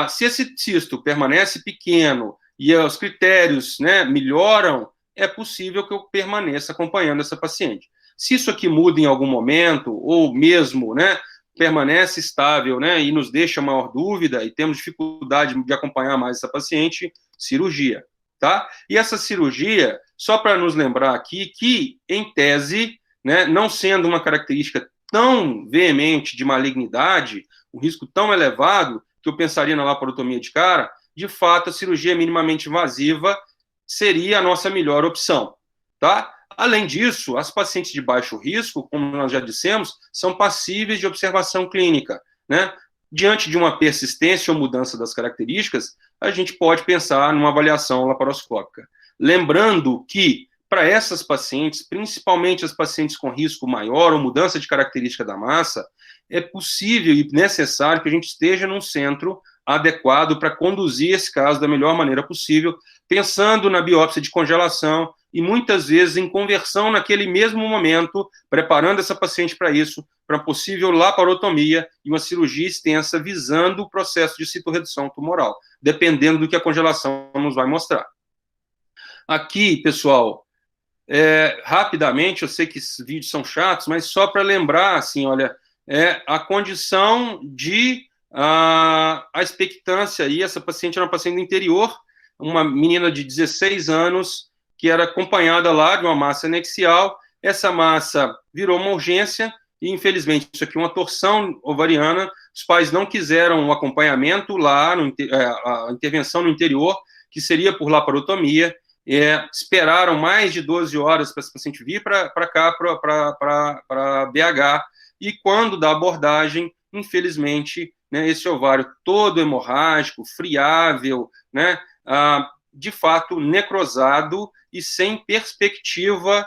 Se esse cisto permanece pequeno e os critérios, né, melhoram, é possível que eu permaneça acompanhando essa paciente. Se isso aqui muda em algum momento, ou mesmo, né, permanece estável, né, e nos deixa maior dúvida, e temos dificuldade de acompanhar mais essa paciente, cirurgia. Tá? E essa cirurgia, só para nos lembrar aqui, que, em tese, né, não sendo uma característica tão veemente de malignidade, um risco tão elevado, que eu pensaria na laparotomia de cara, de fato, a cirurgia minimamente invasiva seria a nossa melhor opção. Tá? Além disso, as pacientes de baixo risco, como nós já dissemos, são passíveis de observação clínica. Né? Diante de uma persistência ou mudança das características, a gente pode pensar numa avaliação laparoscópica. Lembrando que, para essas pacientes, principalmente as pacientes com risco maior ou mudança de característica da massa, é possível e necessário que a gente esteja num centro adequado para conduzir esse caso da melhor maneira possível, pensando na biópsia de congelação e muitas vezes em conversão naquele mesmo momento, preparando essa paciente para isso, para possível laparotomia e uma cirurgia extensa visando o processo de citorredução tumoral, dependendo do que a congelação nos vai mostrar. Aqui, pessoal, rapidamente, eu sei que esses vídeos são chatos, mas só para lembrar, assim, olha, a condição de a expectância, e essa paciente era uma paciente do interior, uma menina de 16 anos, que era acompanhada lá de uma massa anexial, essa massa virou uma urgência, e infelizmente isso aqui é uma torção ovariana, os pais não quiseram o acompanhamento lá, a intervenção no interior, que seria por laparotomia, esperaram mais de 12 horas para esse paciente vir para cá, para BH, e quando da abordagem, infelizmente, né, esse ovário todo hemorrágico, friável, né, de fato necrosado e sem perspectiva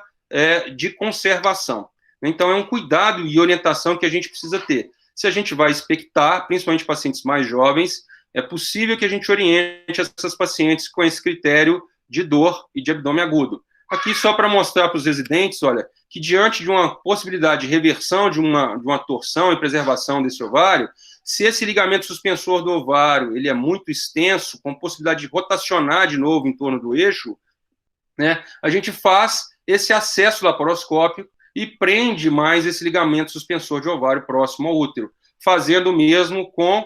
de conservação. Então, é um cuidado e orientação que a gente precisa ter. Se a gente vai expectar, principalmente pacientes mais jovens, é possível que a gente oriente essas pacientes com esse critério de dor e de abdômen agudo. Aqui, só para mostrar para os residentes, olha, que diante de uma possibilidade de reversão de uma torção e preservação desse ovário, se esse ligamento suspensor do ovário ele é muito extenso, com possibilidade de rotacionar de novo em torno do eixo, né, a gente faz esse acesso laparoscópico e prende mais esse ligamento suspensor de ovário próximo ao útero, fazendo o mesmo com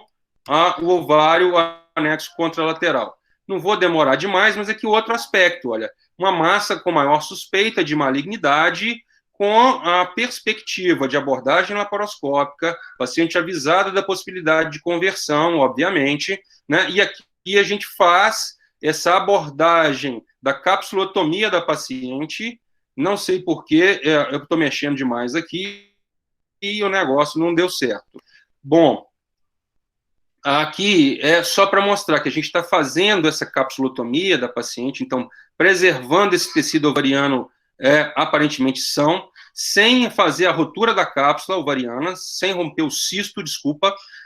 o ovário anexo contralateral. Não vou demorar demais, mas aqui outro aspecto, olha, uma massa com maior suspeita de malignidade, com a perspectiva de abordagem laparoscópica, paciente avisada da possibilidade de conversão, obviamente, né? E aqui a gente faz essa abordagem da capsulotomia da paciente. Não sei porquê, eu estou mexendo demais aqui e o negócio não deu certo. Bom, aqui é só para mostrar que a gente está fazendo essa capsulotomia da paciente, então, preservando esse tecido ovariano aparentemente são, sem fazer a rotura da cápsula ovariana, sem romper o cisto,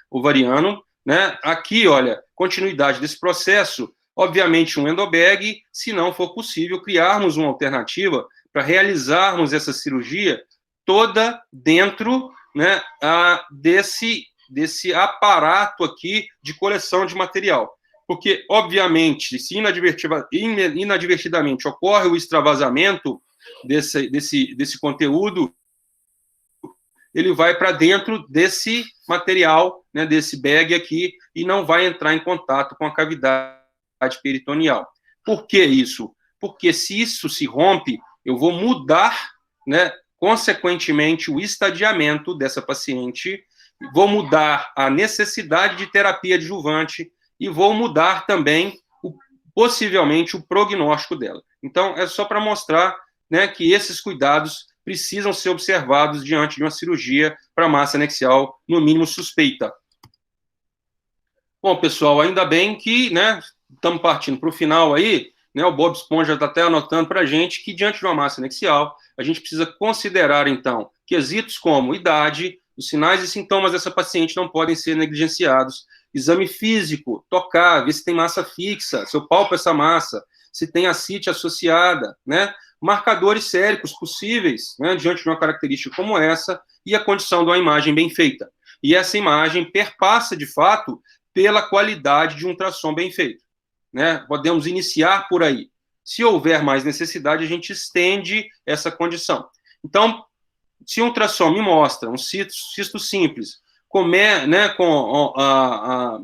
ovariano, né? Aqui, olha, continuidade desse processo, obviamente um endobag, se não for possível, criarmos uma alternativa para realizarmos essa cirurgia toda dentro, né, desse aparato aqui de coleção de material. Porque, obviamente, se inadvertidamente ocorre o extravasamento desse conteúdo, ele vai para dentro desse material, né, desse bag aqui, e não vai entrar em contato com a cavidade peritoneal. Por que isso? Porque se isso se rompe, eu vou mudar, né, consequentemente, o estadiamento dessa paciente, vou mudar a necessidade de terapia adjuvante e vou mudar também, possivelmente, o prognóstico dela. Então, é só para mostrar, né, que esses cuidados precisam ser observados diante de uma cirurgia para massa anexial, no mínimo suspeita. Bom, pessoal, ainda bem que, né, estamos partindo para o final aí, né, o Bob Esponja está até anotando para a gente que, diante de uma massa anexial, a gente precisa considerar, então, quesitos como idade, os sinais e sintomas dessa paciente não podem ser negligenciados, exame físico, tocar, ver se tem massa fixa, se eu palpo essa massa, se tem ascite associada, né, marcadores séricos possíveis, né, diante de uma característica como essa, e a condição de uma imagem bem feita. E essa imagem perpassa, de fato, pela qualidade de um ultrassom bem feito, né? Podemos iniciar por aí. Se houver mais necessidade, a gente estende essa condição. Então, se um ultrassom me mostra um cisto simples, com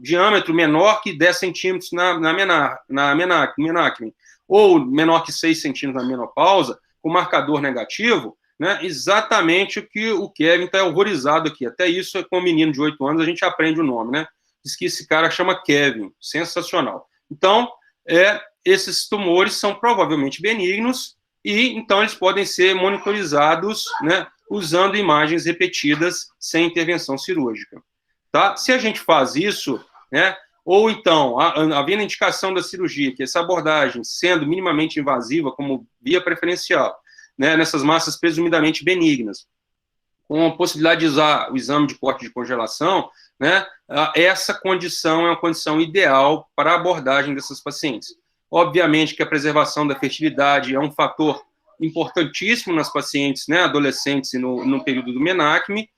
diâmetro menor que 10 centímetros na menacme, ou menor que 6 centímetros na menopausa, com marcador negativo, né, exatamente o que o Kevin está horrorizado aqui. Até isso, com um menino de 8 anos, a gente aprende o nome, né? Diz que esse cara chama Kevin, sensacional. Então, esses tumores são provavelmente benignos e, então, eles podem ser monitorizados, né, usando imagens repetidas sem intervenção cirúrgica. Tá? Se a gente faz isso, né, ou então, havendo indicação da cirurgia, que essa abordagem sendo minimamente invasiva, como via preferencial, né, nessas massas presumidamente benignas, com a possibilidade de usar o exame de corte de congelação, né, essa condição é uma condição ideal para a abordagem dessas pacientes. Obviamente que a preservação da fertilidade é um fator importantíssimo nas pacientes, né, adolescentes e no período do menacme,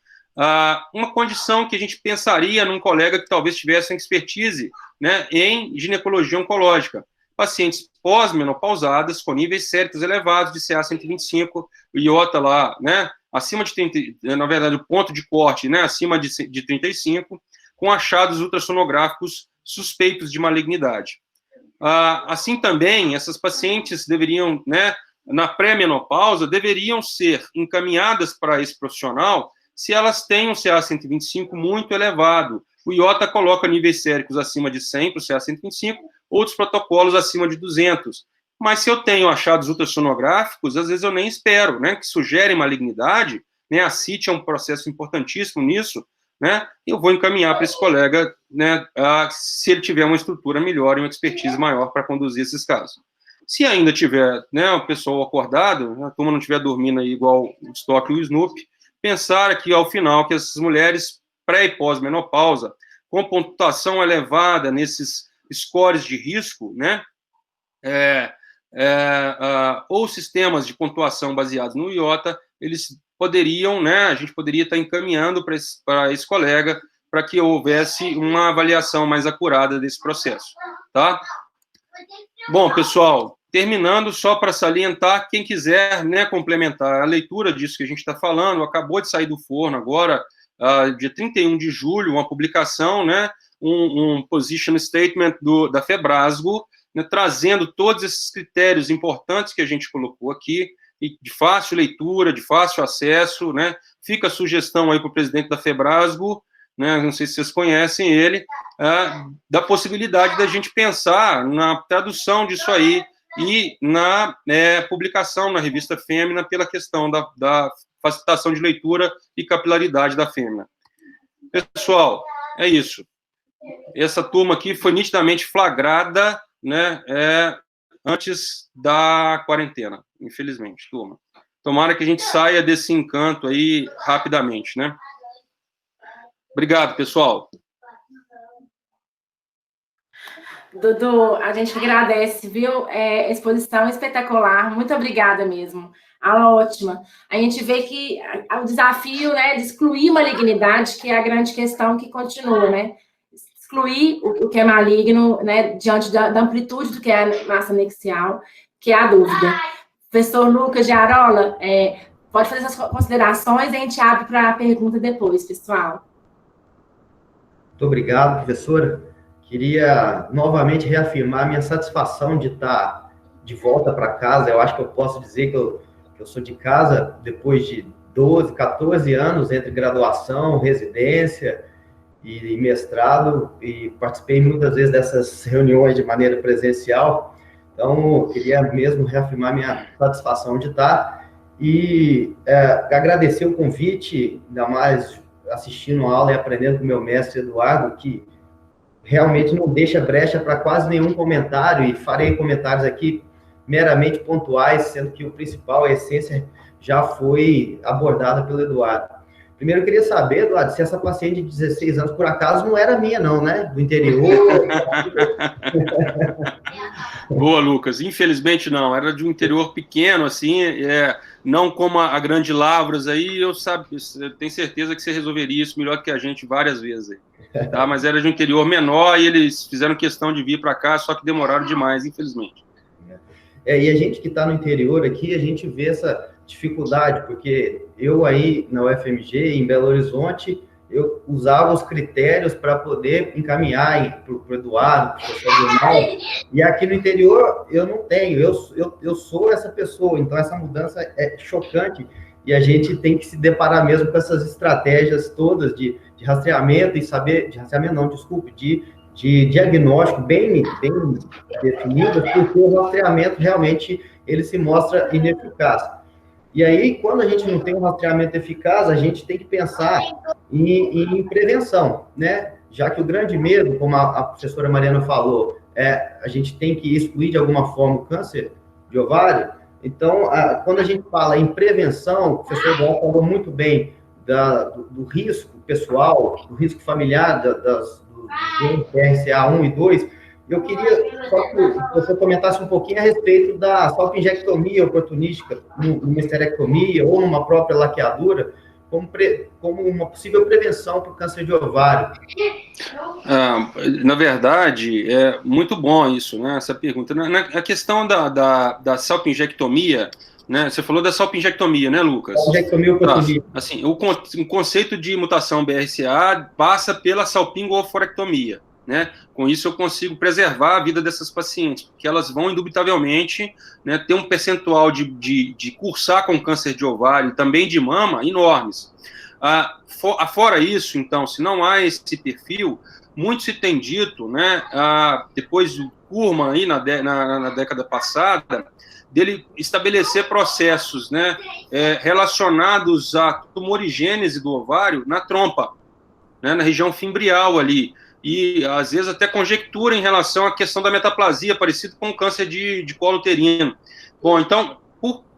uma condição que a gente pensaria num colega que talvez tivesse expertise, né, em ginecologia oncológica. Pacientes pós-menopausadas, com níveis séricos elevados de CA125, o iota lá, né, acima de 30, na verdade, o ponto de corte, né, acima de 35, com achados ultrassonográficos suspeitos de malignidade. Assim também, essas pacientes deveriam, né, na pré-menopausa, deveriam ser encaminhadas para esse profissional se elas têm um CA125 muito elevado. O iota coloca níveis séricos acima de 100 para o CA125, outros protocolos acima de 200. Mas se eu tenho achados ultrassonográficos, às vezes eu nem espero, né, que sugerem malignidade, né, a CIT é um processo importantíssimo nisso, né, eu vou encaminhar para esse colega, né, se ele tiver uma estrutura melhor e uma expertise maior para conduzir esses casos. Se ainda tiver, né, o pessoal acordado, a turma não estiver dormindo aí igual o Stock e o Snoopy, pensar aqui ao final que essas mulheres pré e pós-menopausa, com pontuação elevada nesses scores de risco, né, ou sistemas de pontuação baseados no iota, eles poderiam, né, a gente poderia estar encaminhando para esse colega para que houvesse uma avaliação mais acurada desse processo, tá? Bom, pessoal, terminando, só para salientar, quem quiser, né, complementar a leitura disso que a gente está falando, acabou de sair do forno agora, dia 31 de julho, uma publicação, né, um position statement da Febrasgo, né, trazendo todos esses critérios importantes que a gente colocou aqui, e de fácil leitura, de fácil acesso, né? Fica a sugestão aí para o presidente da Febrasgo, né? Não sei se vocês conhecem ele, da possibilidade da gente pensar na tradução disso aí e na publicação na revista Fêmea pela questão da facilitação de leitura e capilaridade da Fêmea. Pessoal, é isso. Essa turma aqui foi nitidamente flagrada, né, antes da quarentena, infelizmente, turma. Tomara que a gente saia desse encanto aí rapidamente, né? Obrigado, pessoal. Dudu, a gente agradece, viu? Exposição espetacular, muito obrigada mesmo. Aula ótima. A gente vê que o desafio, né, de excluir malignidade, que é a grande questão que continua, né? Excluir o que é maligno, né, diante da amplitude do que é a massa anexial, que é a dúvida. Professor Lucas de Arola, pode fazer essas considerações e a gente abre para a pergunta depois, pessoal. Muito obrigado, professora. Queria novamente reafirmar a minha satisfação de estar de volta para casa. Eu acho que eu posso dizer que eu sou de casa depois de 12, 14 anos entre graduação, residência e mestrado, e participei muitas vezes dessas reuniões de maneira presencial. Então, eu queria mesmo reafirmar minha satisfação de estar e agradecer o convite, ainda mais assistindo a aula e aprendendo com o meu mestre Eduardo, que realmente não deixa brecha para quase nenhum comentário, e farei comentários aqui meramente pontuais, sendo que o principal, a essência, já foi abordada pelo Eduardo. Primeiro, eu queria saber, Eduardo, se essa paciente de 16 anos, por acaso, não era minha, não, né? Do interior. Boa, Lucas. Infelizmente, não. Era de um interior pequeno, assim, não como a Grande Lavras aí. Eu tenho certeza que você resolveria isso melhor que a gente várias vezes. Tá? Mas era de um interior menor e eles fizeram questão de vir para cá, só que demoraram demais, infelizmente. E a gente que está no interior aqui, a gente vê essa dificuldade, porque eu aí na UFMG, em Belo Horizonte, eu usava os critérios para poder encaminhar para o Eduardo, para o professor Guilherme, e aqui no interior eu não tenho, eu sou essa pessoa, então essa mudança é chocante, e a gente tem que se deparar mesmo com essas estratégias todas de rastreamento e saber, de rastreamento não, desculpe, de diagnóstico bem definido, porque o rastreamento realmente ele se mostra ineficaz. E aí, quando a gente não tem um rastreamento eficaz, a gente tem que pensar em prevenção, né? Já que o grande medo, como a professora Mariana falou, a gente tem que excluir de alguma forma o câncer de ovário. Então, quando a gente fala em prevenção, o professor Eduardo falou muito bem do risco pessoal, do risco familiar, dos PRCA1 e 2, eu queria só que você comentasse um pouquinho a respeito da salpingectomia oportunística, numa esterectomia ou numa própria laqueadura, como uma possível prevenção para o câncer de ovário. Na verdade, é muito bom isso, né, essa pergunta. A questão da salpingectomia, né, você falou da salpingectomia, né, Lucas? Salpingectomia oportunística. Assim, o conceito de mutação BRCA passa pela salpingo-oforectomia. Né? Com isso, eu consigo preservar a vida dessas pacientes, porque elas vão, indubitavelmente, né, ter um percentual de cursar com câncer de ovário e também de mama enormes. Fora isso, então, se não há esse perfil, muito se tem dito, né, depois do Kurman, aí, na década passada, dele estabelecer processos, né, relacionados à tumorigênese do ovário na trompa, né, na região fimbrial ali, e às vezes até conjectura em relação à questão da metaplasia, parecido com o câncer de colo uterino. Bom, então,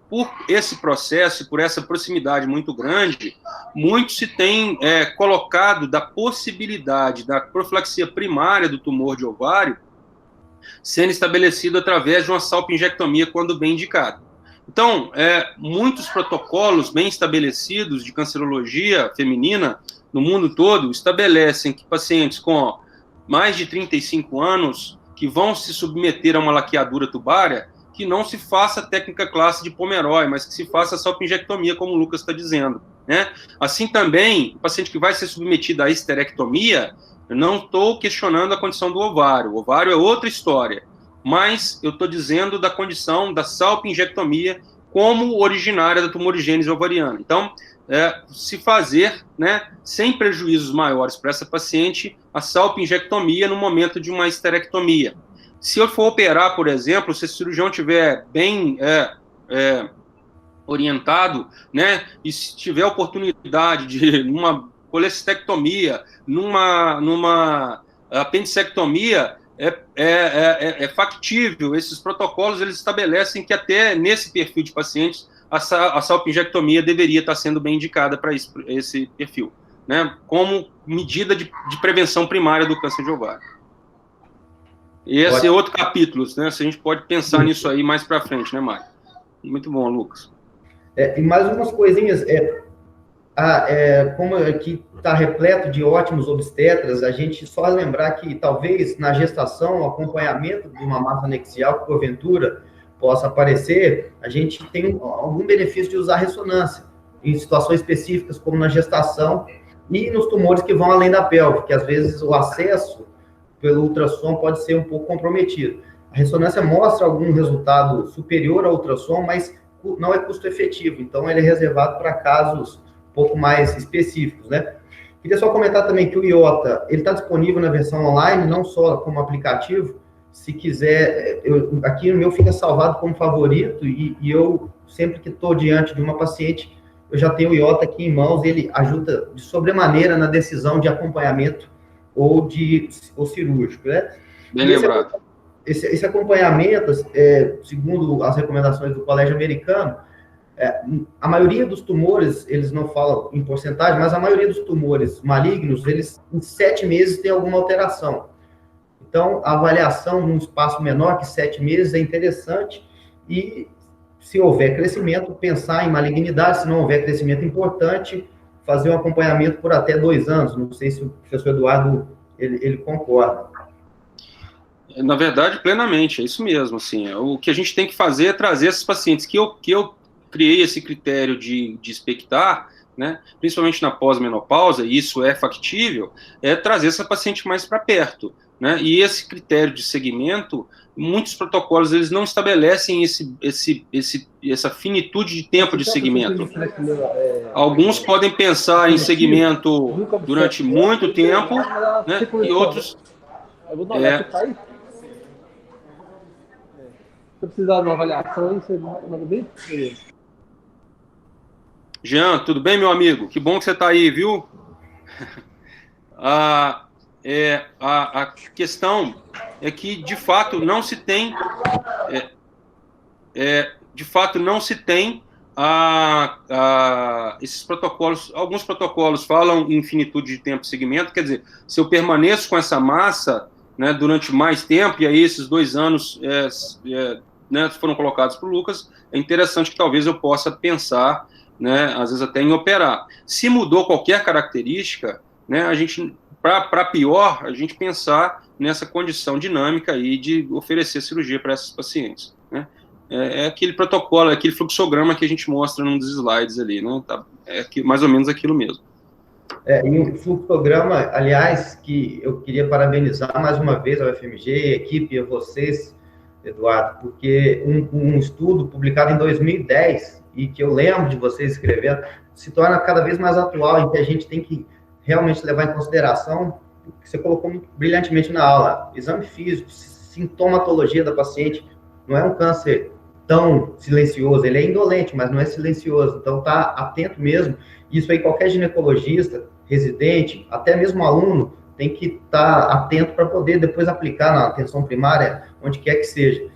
por esse processo, por essa proximidade muito grande, muito se tem colocado da possibilidade da profilaxia primária do tumor de ovário sendo estabelecido através de uma salpingectomia, quando bem indicado. Então, muitos protocolos bem estabelecidos de cancerologia feminina no mundo todo estabelecem que pacientes com mais de 35 anos que vão se submeter a uma laqueadura tubária, que não se faça a técnica clássica de Pomeroy, mas que se faça a salpingectomia, como o Lucas está dizendo, né? Assim também, o paciente que vai ser submetido à esterectomia, eu não estou questionando a condição do ovário. O ovário é outra história, mas eu estou dizendo da condição da salpingectomia como originária da tumorigênese ovariana. Então, se fazer, né, sem prejuízos maiores para essa paciente, a salpingectomia no momento de uma esterectomia. Se eu for operar, por exemplo, se o cirurgião estiver bem orientado, né, e se tiver oportunidade de numa colecistectomia, numa apendicectomia, é factível. Esses protocolos, eles estabelecem que até nesse perfil de pacientes a salpingectomia deveria estar sendo bem indicada para esse perfil, né, como medida de prevenção primária do câncer de ovário. Esse é outro capítulo, né, se a gente pode pensar nisso aí mais para frente, né, Mário? Muito bom, Lucas. E mais umas coisinhas, como aqui está repleto de ótimos obstetras, a gente só lembrar que talvez na gestação, o acompanhamento de uma massa anexial que porventura possa aparecer, a gente tem algum benefício de usar ressonância em situações específicas, como na gestação e nos tumores que vão além da pelve, que às vezes o acesso pelo ultrassom pode ser um pouco comprometido. A ressonância mostra algum resultado superior ao ultrassom, mas não é custo efetivo, então ele é reservado para casos um pouco mais específicos, né? Queria só comentar também que o IOTA, ele está disponível na versão online, não só como aplicativo. Se quiser, aqui o meu fica salvado como favorito, e eu, sempre que estou diante de uma paciente, eu já tenho o IOTA aqui em mãos, ele ajuda de sobremaneira na decisão de acompanhamento ou cirúrgico, né? Bem lembrado. Esse acompanhamento, segundo as recomendações do Colégio Americano, a maioria dos tumores, eles não falam em porcentagem, mas a maioria dos tumores malignos, eles em 7 meses têm alguma alteração. Então, a avaliação num espaço menor que 7 meses é interessante, e se houver crescimento, pensar em malignidade. Se não houver crescimento importante, fazer um acompanhamento por até 2 anos. Não sei se o professor Eduardo ele concorda. Na verdade, plenamente, é isso mesmo. Assim, o que a gente tem que fazer é trazer esses pacientes que eu criei esse critério de expectar, né, principalmente na pós-menopausa, e isso é factível, é trazer essa paciente mais para perto, né, e esse critério de segmento, muitos protocolos, eles não estabelecem essa finitude de tempo de segmento. Alguns podem pensar em segmento durante muito tempo, né, e outros... Se precisar de uma avaliação, você manda bem? Beleza. Jean, tudo bem, meu amigo? Que bom que você está aí, viu? A questão é que, de fato, não se tem... esses protocolos... Alguns protocolos falam em finitude de tempo de segmento, quer dizer, se eu permaneço com essa massa, né, durante mais tempo, e aí esses 2 anos né, foram colocados por Lucas, é interessante que talvez eu possa pensar, né, às vezes até em operar. Se mudou qualquer característica, né, a gente, para pior, a gente pensar nessa condição dinâmica aí de oferecer cirurgia para essas pacientes, né. É aquele protocolo, é aquele fluxograma que a gente mostra num dos slides ali, né, tá, mais ou menos aquilo mesmo. E um fluxograma, aliás, que eu queria parabenizar mais uma vez a UFMG, a equipe, a vocês, Eduardo, porque um estudo publicado em 2010, e que eu lembro de vocês escrevendo, se torna cada vez mais atual, em que a gente tem que realmente levar em consideração o que você colocou muito brilhantemente na aula: exame físico, sintomatologia da paciente. Não é um câncer tão silencioso, ele é indolente, mas não é silencioso, então tá atento mesmo. Isso aí, qualquer ginecologista, residente, até mesmo aluno, tem que estar atento para poder depois aplicar na atenção primária, onde quer que seja.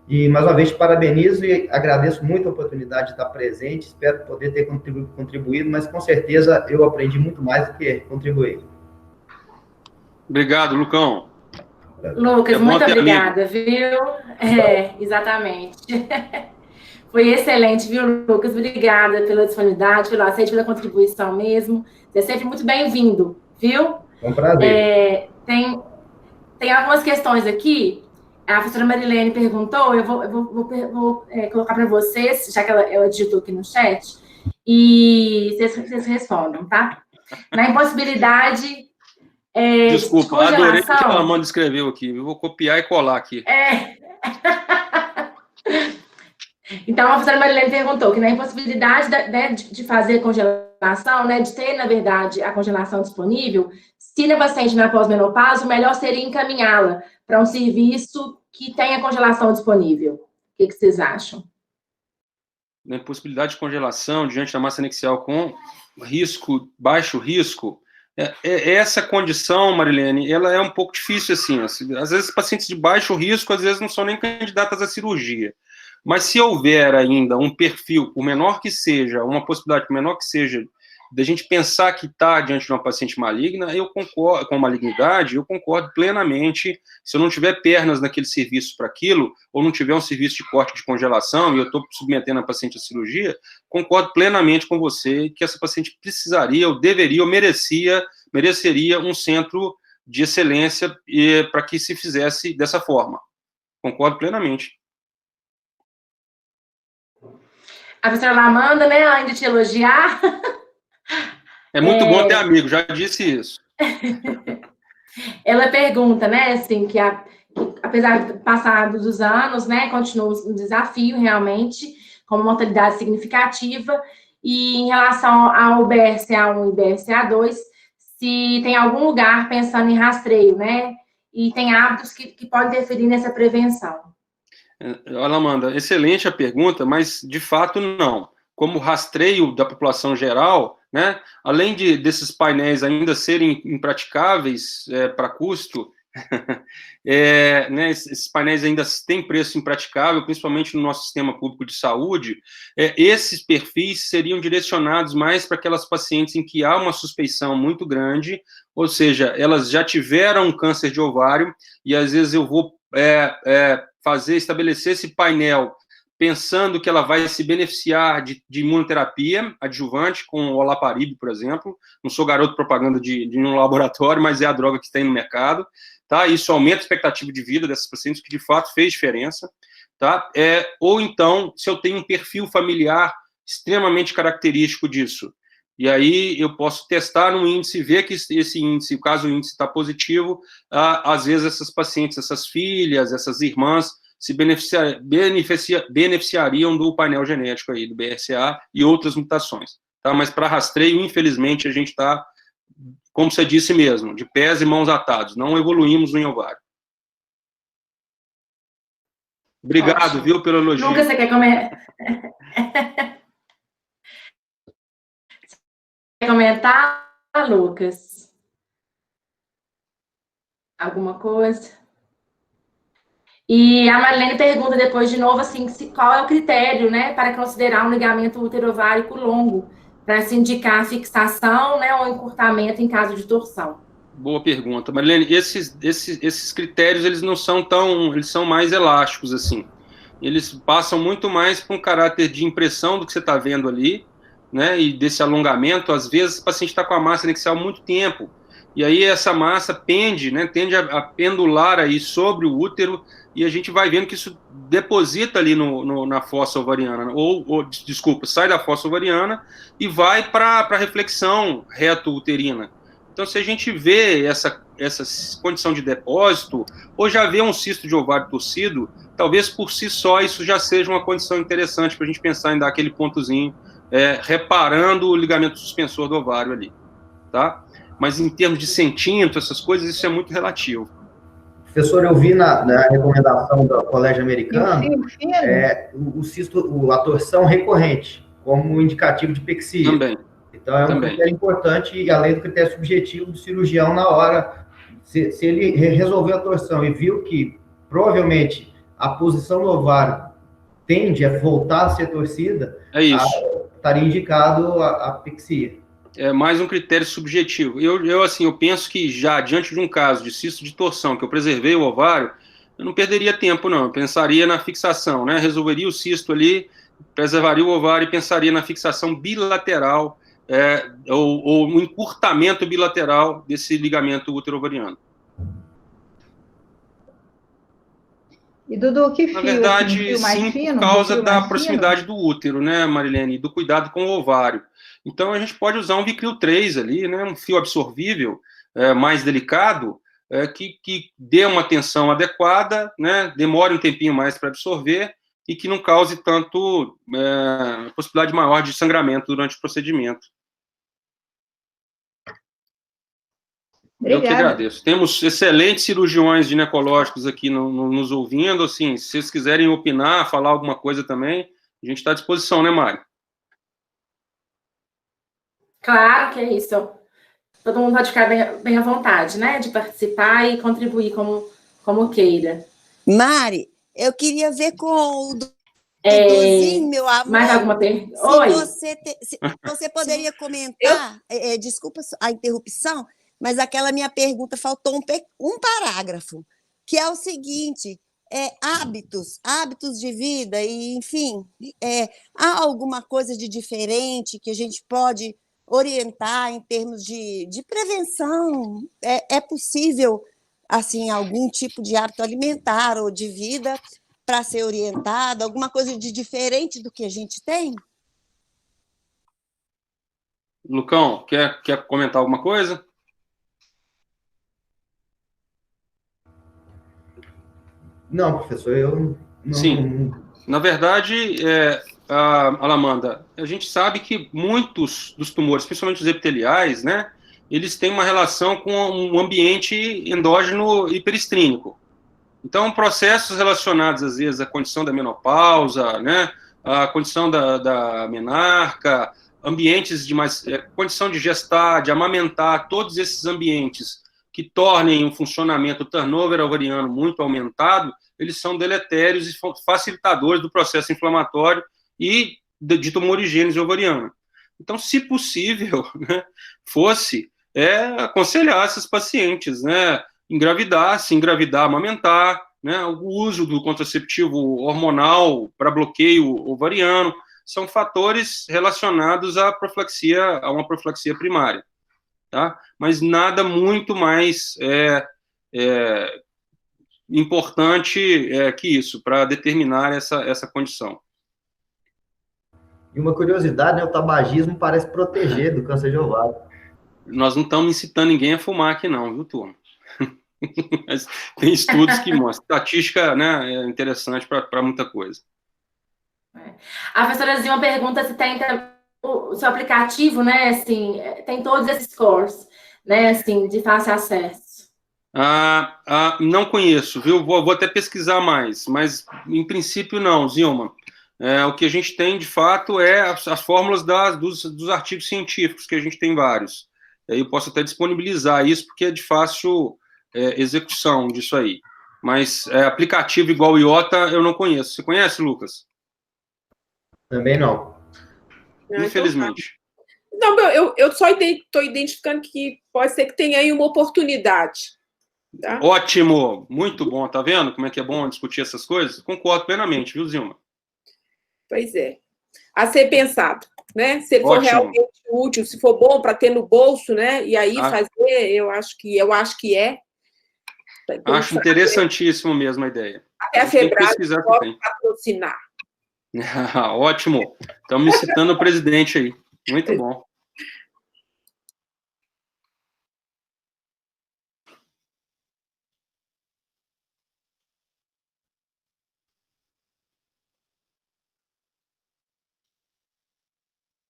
E, mais uma vez, te parabenizo e agradeço muito a oportunidade de estar presente, espero poder ter contribuído, mas com certeza eu aprendi muito mais do que contribuí. Obrigado, Lucão. Lucas, muito obrigada, viu? Exatamente. Foi excelente, viu, Lucas? Obrigada pela disponibilidade, pelo aceite, pela contribuição mesmo. Você é sempre muito bem-vindo, viu? É um prazer. Tem algumas questões aqui. A professora Marilene perguntou, eu vou colocar para vocês, já que ela digitou aqui no chat, e vocês respondam, tá? Na impossibilidade... Desculpa, adorei o que a Amanda escreveu aqui. Eu vou copiar e colar aqui. Então, a professora Marilene perguntou que na impossibilidade de fazer congelação, né, de ter, na verdade, a congelação disponível, se na paciente na pós-menopausa, o melhor seria encaminhá-la para um serviço que tenha congelação disponível. O que vocês acham? Na impossibilidade de congelação diante da massa anexial com risco, baixo risco, essa condição, Marilene, ela é um pouco difícil, assim. Às vezes, pacientes de baixo risco, às vezes, não são nem candidatas à cirurgia. Mas se houver ainda um perfil, por menor que seja, uma possibilidade, por menor que seja, da gente pensar que está diante de uma paciente maligna, eu concordo, com malignidade, eu concordo plenamente. Se eu não tiver pernas naquele serviço para aquilo, ou não tiver um serviço de corte de congelação, e eu estou submetendo a paciente à cirurgia, concordo plenamente com você que essa paciente precisaria, ou deveria, ou mereceria um centro de excelência para que se fizesse dessa forma. Concordo plenamente. A professora Amanda, né, além de te elogiar... É muito bom ter amigo, já disse isso. Ela pergunta, né, assim, que apesar do passado dos anos, né, continua um desafio, realmente, com uma mortalidade significativa, e em relação ao BRCA1 e BRCA2, se tem algum lugar pensando em rastreio, né, e tem hábitos que podem interferir nessa prevenção. Olha, Amanda, excelente a pergunta, mas, de fato, não. Como rastreio da população geral, né, além desses painéis ainda serem impraticáveis para custo, né, esses painéis ainda têm preço impraticável, principalmente no nosso sistema público de saúde, esses perfis seriam direcionados mais para aquelas pacientes em que há uma suspeição muito grande, ou seja, elas já tiveram um câncer de ovário, e às vezes eu vou estabelecer esse painel pensando que ela vai se beneficiar de imunoterapia adjuvante com o olaparib, por exemplo. Não sou garoto propaganda de um laboratório, mas é a droga que tem no mercado. Tá? Isso aumenta a expectativa de vida dessas pacientes, que de fato fez diferença. Tá? Ou então, se eu tenho um perfil familiar extremamente característico disso, e aí eu posso testar no índice, ver que esse índice, caso o índice está positivo, às vezes essas pacientes, essas filhas, essas irmãs, se beneficiariam do painel genético aí, do BRCA e outras mutações. Tá? Mas para rastreio, infelizmente, a gente está, como você disse mesmo, de pés e mãos atados. Não evoluímos no ovário. Obrigado, ótimo, viu, pelo elogio. Lucas, você quer comentar, Lucas? Alguma coisa? E a Marilene pergunta depois de novo, assim, qual é o critério, né, para considerar um ligamento útero-ovárico longo, para se indicar fixação, né, ou encurtamento em caso de torção. Boa pergunta, Marilene. Esses critérios, eles não são tão, eles são mais elásticos, assim. Eles passam muito mais para um caráter de impressão do que você está vendo ali, né, e desse alongamento. Às vezes o paciente está com a massa anexial há muito tempo, e aí essa massa tende a pendular aí sobre o útero, e a gente vai vendo que isso deposita ali na fossa ovariana, desculpa, sai da fossa ovariana e vai para a reflexão reto-uterina. Então, se a gente vê essa condição de depósito, ou já vê um cisto de ovário torcido, talvez por si só isso já seja uma condição interessante para a gente pensar em dar aquele pontozinho, reparando o ligamento suspensor do ovário ali, tá? Mas em termos de centímetro, essas coisas, isso é muito relativo. Professor, eu vi na recomendação do Colégio Americano o cisto, a torção recorrente, como indicativo de pexia. Também. Então, é um critério importante, e além do critério subjetivo do cirurgião na hora, se ele resolveu a torção e viu que, provavelmente, a posição do ovário tende a voltar a ser torcida, estaria indicado a pexia. É mais um critério subjetivo. Eu penso que já, diante de um caso de cisto de torção, que eu preservei o ovário, eu não perderia tempo, não. Eu pensaria na fixação, né? Resolveria o cisto ali, preservaria o ovário e pensaria na fixação bilateral, ou um encurtamento bilateral desse ligamento útero-ovariano. E, Dudu, que fio? Na verdade, assim, fio mais sim, fino, por causa da fino? proximidade do útero, né, Marilene? Do cuidado com o ovário. Então, a gente pode usar um Vicryl 3 ali, né, um fio absorvível, mais delicado, que dê uma tensão adequada, né, demore um tempinho mais para absorver, e que não cause tanto possibilidade maior de sangramento durante o procedimento. Obrigada. Eu que agradeço. Temos excelentes cirurgiões ginecológicos aqui nos ouvindo. Assim, se vocês quiserem opinar, falar alguma coisa também, a gente está à disposição, né, Mari? Claro que é isso. Todo mundo pode ficar bem à vontade, né? De participar e contribuir como queira. Mari, eu queria ver com o Duduzinho, meu amor. Mais alguma pergunta? Oi. Se você poderia comentar, desculpa a interrupção, mas aquela minha pergunta faltou um parágrafo, que é o seguinte: hábitos de vida, e, enfim, há alguma coisa de diferente que a gente pode orientar em termos de prevenção? É possível, assim, algum tipo de hábito alimentar ou de vida para ser orientado? Alguma coisa de diferente do que a gente tem? Lucão, quer comentar alguma coisa? Não, professor, eu não... Sim. Na verdade, Alamanda, a gente sabe que muitos dos tumores, principalmente os epiteliais, né, eles têm uma relação com um ambiente endógeno hiperestrínico. Então, processos relacionados, às vezes, à condição da menopausa, né, à condição da menarca, ambientes de mais... condição de gestar, de amamentar, todos esses ambientes que tornem o funcionamento, o turnover ovariano muito aumentado, eles são deletérios e facilitadores do processo inflamatório e de tumorigênese ovariana. Então, se possível, né, fosse aconselhar esses pacientes, né, se engravidar, amamentar, né, o uso do contraceptivo hormonal para bloqueio ovariano, são fatores relacionados a uma profilaxia primária. Tá? Mas nada muito mais importante que isso, para determinar essa condição. E uma curiosidade, né, o tabagismo parece proteger do câncer de ovário. Nós não estamos incitando ninguém a fumar aqui não, viu, turma? Mas tem estudos que mostram. Estatística, né, é interessante para muita coisa. A professora Zilma pergunta se tem o seu aplicativo, né, assim, tem todos esses scores, né, assim, de fácil acesso. Não conheço, viu? Vou até pesquisar mais, mas em princípio não, Zilma. O que a gente tem, de fato, é as fórmulas dos artigos científicos, que a gente tem vários. Aí eu posso até disponibilizar isso, porque é de fácil execução disso aí. Mas aplicativo igual o IOTA eu não conheço. Você conhece, Lucas? Também não. Infelizmente. Não, eu só estou identificando que pode ser que tenha aí uma oportunidade. Tá? Ótimo, muito bom. Tá vendo como é que é bom discutir essas coisas? Concordo plenamente, viu, Zilma? Pois é. A ser pensado, né? Se for realmente útil, se for bom para ter no bolso, né? E aí fazer, eu acho que é. Acho interessantíssimo mesmo a ideia. Até a Febraze pode patrocinar. Ótimo. Estamos me citando o presidente aí. Muito bom.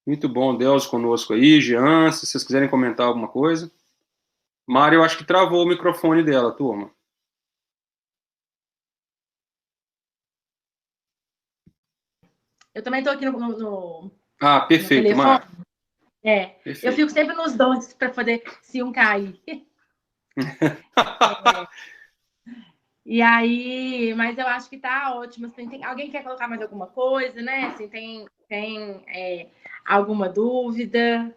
Muito bom, Deus conosco aí. Jean, se vocês quiserem comentar alguma coisa. Mário, eu acho que travou o microfone dela, turma. Eu também estou aqui no perfeito, Mário. Perfeito. Eu fico sempre nos dois para poder se um cair. E aí, mas eu acho que tá ótimo. Assim, alguém quer colocar mais alguma coisa, né? Assim, tem alguma dúvida?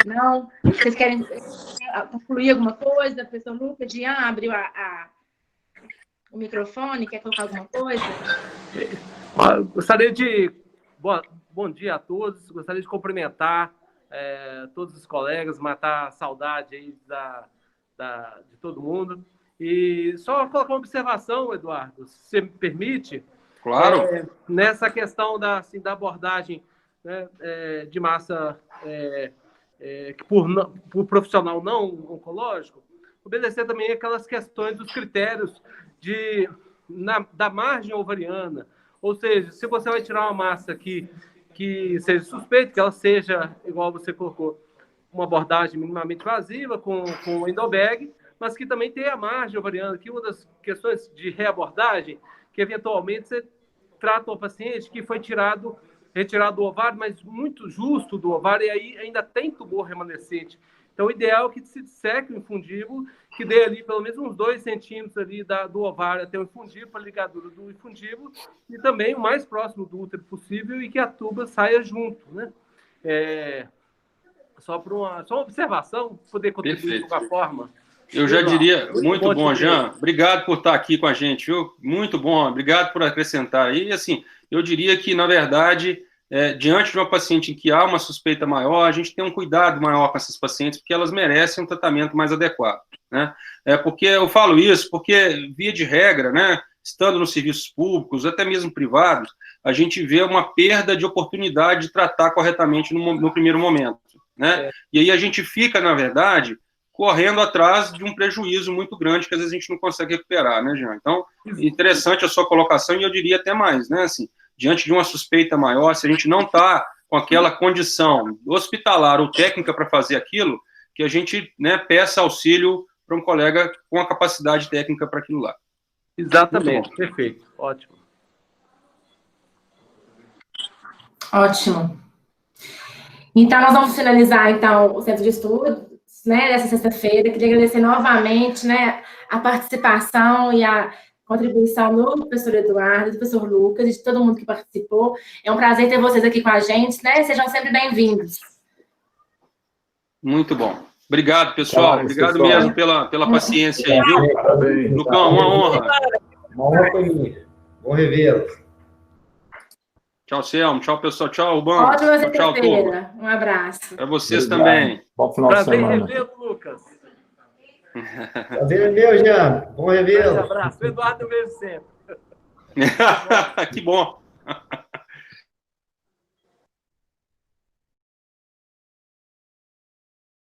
Não? Vocês querem concluir alguma coisa? Professor Lucas, Jean abriu o microfone, quer colocar alguma coisa? Gostaria de... Bom dia a todos. Gostaria de cumprimentar todos os colegas, matar a saudade aí de todo mundo. E só colocar uma observação, Eduardo, se você me permite. Claro. Nessa questão da abordagem, né, de massa que por profissional não oncológico, obedecer também aquelas questões dos critérios da margem ovariana. Ou seja, se você vai tirar uma massa que seja suspeita, que ela seja, igual você colocou, uma abordagem minimamente invasiva com endobag, mas que também tenha a margem ovariana, que uma das questões de reabordagem, que eventualmente você trata o paciente que foi retirado do ovário, mas muito justo do ovário, e aí ainda tem tumor remanescente. Então, o ideal é que se disseque o infundíbulo, que dê ali pelo menos uns 2 centímetros ali do ovário até o infundíbulo, para a ligadura do infundíbulo, e também o mais próximo do útero possível, e que a tuba saia junto, né? Só uma observação, poder contribuir de alguma forma. Eu já diria, muito bom, Jean. Obrigado por estar aqui com a gente, viu? Muito bom, obrigado por acrescentar aí. Assim, eu diria que, na verdade, diante de uma paciente em que há uma suspeita maior, a gente tem um cuidado maior com essas pacientes, porque elas merecem um tratamento mais adequado, né? Porque eu falo isso, porque, via de regra, né, estando nos serviços públicos, até mesmo privados, a gente vê uma perda de oportunidade de tratar corretamente no primeiro momento, né? E aí a gente fica, na verdade, correndo atrás de um prejuízo muito grande que às vezes a gente não consegue recuperar, né, Jean? Então, interessante a sua colocação, e eu diria até mais, né, assim, diante de uma suspeita maior, se a gente não está com aquela condição hospitalar ou técnica para fazer aquilo, que a gente, né, peça auxílio para um colega com a capacidade técnica para aquilo lá. Exatamente, perfeito, ótimo. Ótimo. Então, nós vamos finalizar, então, o Centro de Estudos, né, dessa sexta-feira. Queria agradecer novamente, né, a participação e a contribuição do professor Eduardo, do professor Lucas e de todo mundo que participou. É um prazer ter vocês aqui com a gente, né? Sejam sempre bem-vindos. Muito bom. Obrigado, pessoal. Obrigado mesmo pela paciência aí, viu? Parabéns. Lucão, uma honra. Uma honra foi minha. Bom revê-los. Tchau, Selmo. Tchau, pessoal. Tchau, Rubão. Ótima Tchau, turma. sexta-feira. Um abraço. Para vocês Obrigado. também. Bom final de Prazer em semana. revê-lo, Lucas. Prazer é meu, Jean. Bom Um revê-los. abraço. O Eduardo eu vejo sempre. Que bom.